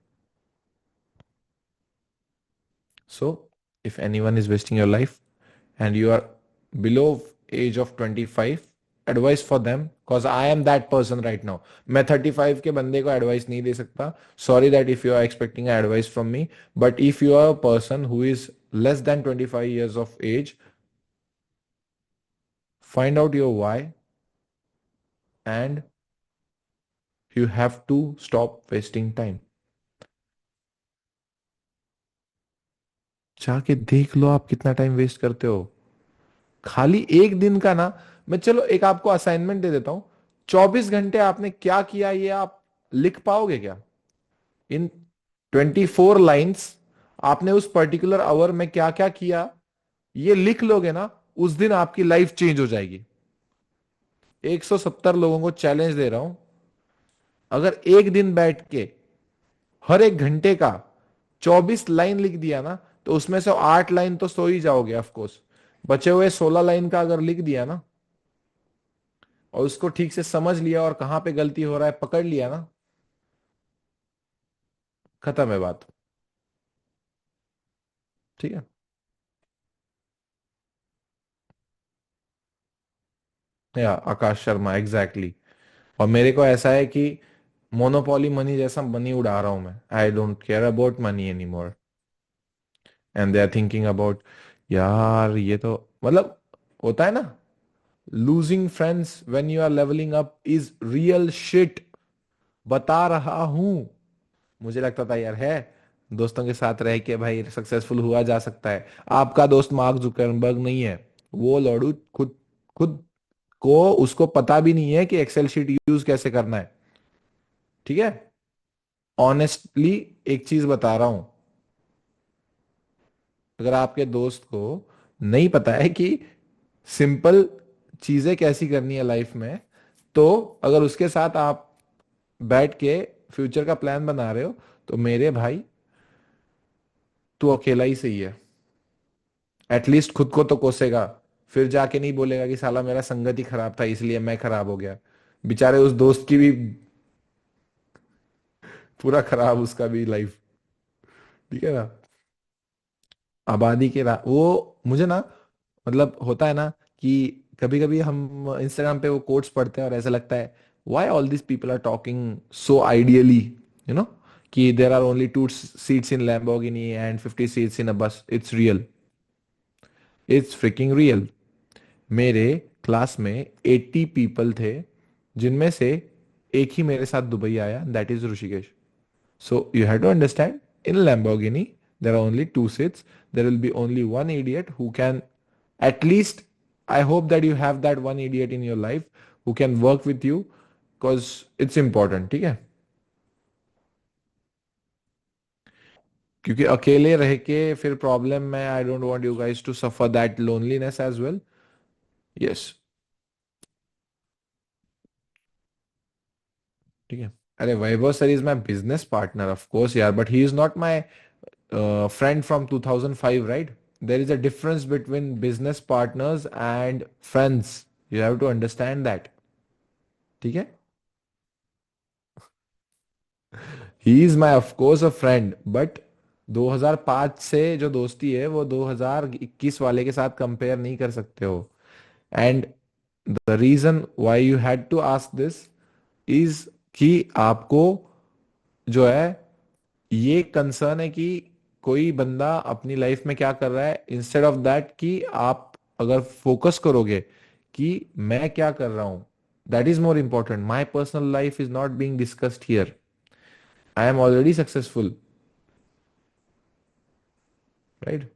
So, if anyone is wasting your life and you are below age of 25, advice for them, cause I am that person right now. मैं 35 के बंदे को एडवाइस नहीं दे सकता. Sorry that if you are expecting advice from me, but if you are a person who is less than 25 years of age, find out your why and you have to stop wasting time. जाके देख लो आप कितना टाइम वेस्ट करते हो। खाली एक दिन का ना, मैं चलो एक आपको असाइनमेंट दे देता हूं। 24 घंटे आपने क्या किया ये आप लिख पाओगे क्या? इन 24 लाइन्स आपने उस पर्टिकुलर आवर में क्या क्या किया, ये लिख लोगे ना, उस दिन आपकी लाइफ चेंज हो जाएगी। 170 लोगों को चैलेंज दे रहा हूं, अगर एक दिन बैठ के हर एक घंटे का 24 लाइन लिख दिया ना, तो उसमें से 8 लाइन तो सो ही जाओगे ऑफकोर्स। बचे हुए 16 लाइन का अगर लिख दिया ना, और उसको ठीक से समझ लिया और कहां पे गलती हो रहा है पकड़ लिया ना, खत्म है बात। ठीक है। या आकाश शर्मा, एग्जैक्टली exactly। और मेरे को ऐसा है कि मोनोपोली मनी जैसा मनी उड़ा रहा हूं मैं। I don't care about money any more, and they are thinking about, यार ये तो मतलब होता है ना, losing friends when you are levelling up is real shit. बता रहा हूं। मुझे लगता था यार है, दोस्तों के साथ रह के भाई सक्सेसफुल हुआ जा सकता है। आपका दोस्त मार्क जुकरबर्ग नहीं है। वो लॉडू खुद खुद को उसको पता भी नहीं है कि एक्सेल शीट यूज कैसे करना है। ठीक है। ऑनेस्टली एक चीज बता रहा हूं, अगर आपके दोस्त को नहीं पता है कि सिंपल चीजें कैसी करनी है लाइफ में, तो अगर उसके साथ आप बैठ के फ्यूचर का प्लान बना रहे हो, तो मेरे भाई तू अकेला ही सही है। एटलीस्ट खुद को तो कोसेगा। फिर जाके नहीं बोलेगा कि साला मेरा संगत ही खराब था इसलिए मैं खराब हो गया। बेचारे उस दोस्त की भी पूरा खराब, उसका भी लाइफ। ठीक है ना। आबादी के वो मुझे ना, मतलब होता है ना कि कभी कभी हम इंस्टाग्राम पे वो कोट्स पढ़ते हैं और ऐसा लगता है, why all this people are talking so ideally, you know, कि there are only 2 seats in Lamborghini and 50 seats in a bus. It's real. It's freaking real. मेरे क्लास में 80 पीपल थे, जिनमें से एक ही मेरे साथ दुबई आया, that is Rishikesh. So you have to understand, in Lamborghini, there are only 2 seats. There will be only one idiot who can, at least, I hope that you have that one idiot in your life who can work with you, because it's important, ठीक है? क्योंकि अकेले रह के फिर प्रॉब्लम में, I don't want you guys to suffer that loneliness as well. Yes. ठीक है। अरे Vaibhav sir is my business partner of course यार, but he is not my friend from 2005, right? There is a difference between business partners and friends. You have to understand that. ठीक है। He is my of course a friend, but 2005 से जो दोस्ती है वो 2021 वाले के साथ कंपेयर नहीं कर सकते हो। And the reason why you had to ask this is कि आपको जो है ये कंसर्न है कि कोई बंदा अपनी लाइफ में क्या कर रहा है, इंस्टेड ऑफ दैट कि आप अगर फोकस करोगे कि मैं क्या कर रहा हूं, that is more important. My personal life is not being discussed here, I am already successful, right.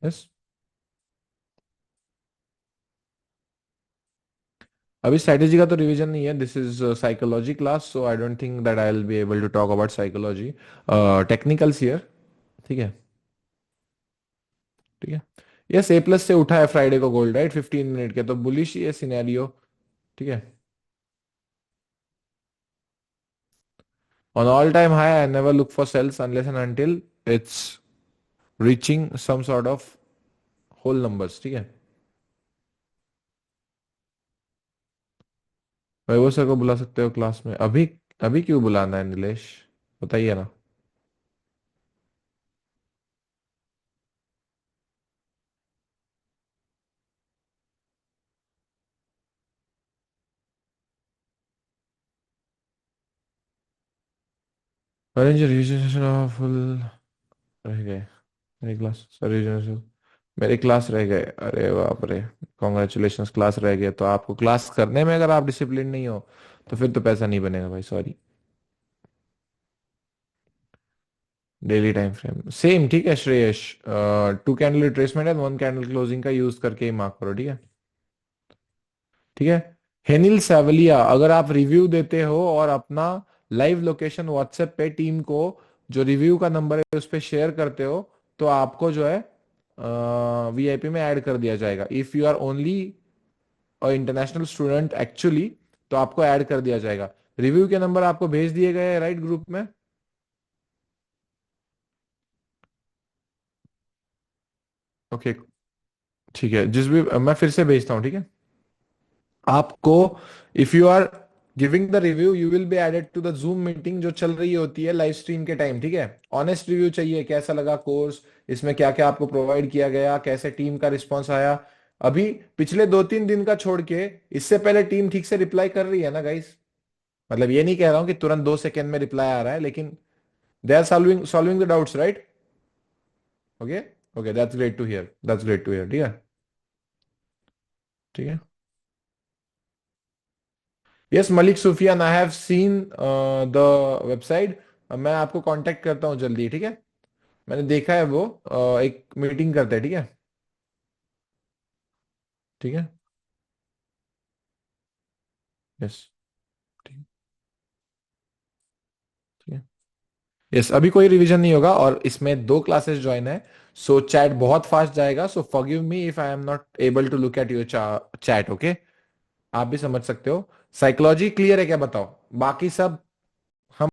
Yes. अभी स्ट्रैटेजी का तो रिवीजन नहीं है, this is psychology class, so I don't think that I will be able to talk about psychology, technicals here. ठीक है। ठीक है। यस, ए प्लस से उठा है फ्राइडे को गोल्ड, राइट, 15 मिनट के, तो बुलिश ये सिनेरियो। ठीक है। On all time high I never look for sales unless and until it's reaching some sort of whole numbers. ठीक है। वैभव सर को बुला सकते हो क्लास में अभी? अभी क्यों बुलाना है नीलेश, बताइए ना। अरेंज रिविजन ऑफ फुल रह गए मेरी क्लास सर, रिविजन मेरी क्लास रह गए, अरे बाप रे, कॉन्ग्रेचुलेशन, क्लास रह गए तो आपको क्लास करने में अगर आप डिसिप्लिन नहीं हो तो फिर तो पैसा नहीं बनेगा भाई, sorry. Daily time frame same, ठीक है श्रेयश। 2 कैंडल रिट्रेसमेंट है, 1 कैंडल क्लोजिंग का यूज करके ही मार्क करो, ठीक है। ठीक है। हेनिल सावलिया, अगर आप रिव्यू देते हो और अपना लाइव लोकेशन व्हाट्सएप पे टीम को जो रिव्यू का नंबर है उस पर शेयर करते हो, तो आपको जो है वीआईपी में ऐड कर दिया जाएगा। If you are only international student actually, तो आपको ऐड कर दिया जाएगा। रिव्यू के नंबर आपको भेज दिए गए हैं राइट ग्रुप में। ओके। ठीक है, जिस भी मैं फिर से भेजता हूँ, ठीक है। आपको, if you are giving the review, you will be added to the Zoom meeting जो चल रही होती है लाइव स्ट्रीम के टाइम, ठीक है। ऑनेस्ट रिव्यू चाहिए, कैसा लगा कोर्स, इसमें क्या क्या आपको प्रोवाइड किया गया, कैसे टीम का रिस्पॉन्स आया। अभी पिछले 2-3 दिन का छोड़ के इससे पहले टीम ठीक से रिप्लाई कर रही है ना गाइस? मतलब ये नहीं कह रहा हूं कि तुरंत 2 सेकंड में रिप्लाई आ रहा है, लेकिन they are solving solving the doubts, right. Okay. Okay, that's great to hear, that's great to hear, ठीक है। ठीक है। Yes Malik Sufiyan, I have seen the website. मैं आपको कांटेक्ट करता हूँ जल्दी, ठीक है। मैंने देखा है वो, एक मीटिंग करते हैं, ठीक है। ठीक है। यस। ठीक। ठीक है। यस, अभी कोई रिवीजन नहीं होगा और इसमें 2 क्लासेस ज्वाइन है, सो चैट बहुत फास्ट जाएगा, so forgive me if I am not able to look at your chat, okay. आप भी समझ सकते हो। साइकोलॉजी क्लियर है क्या, बताओ, बाकी सब हम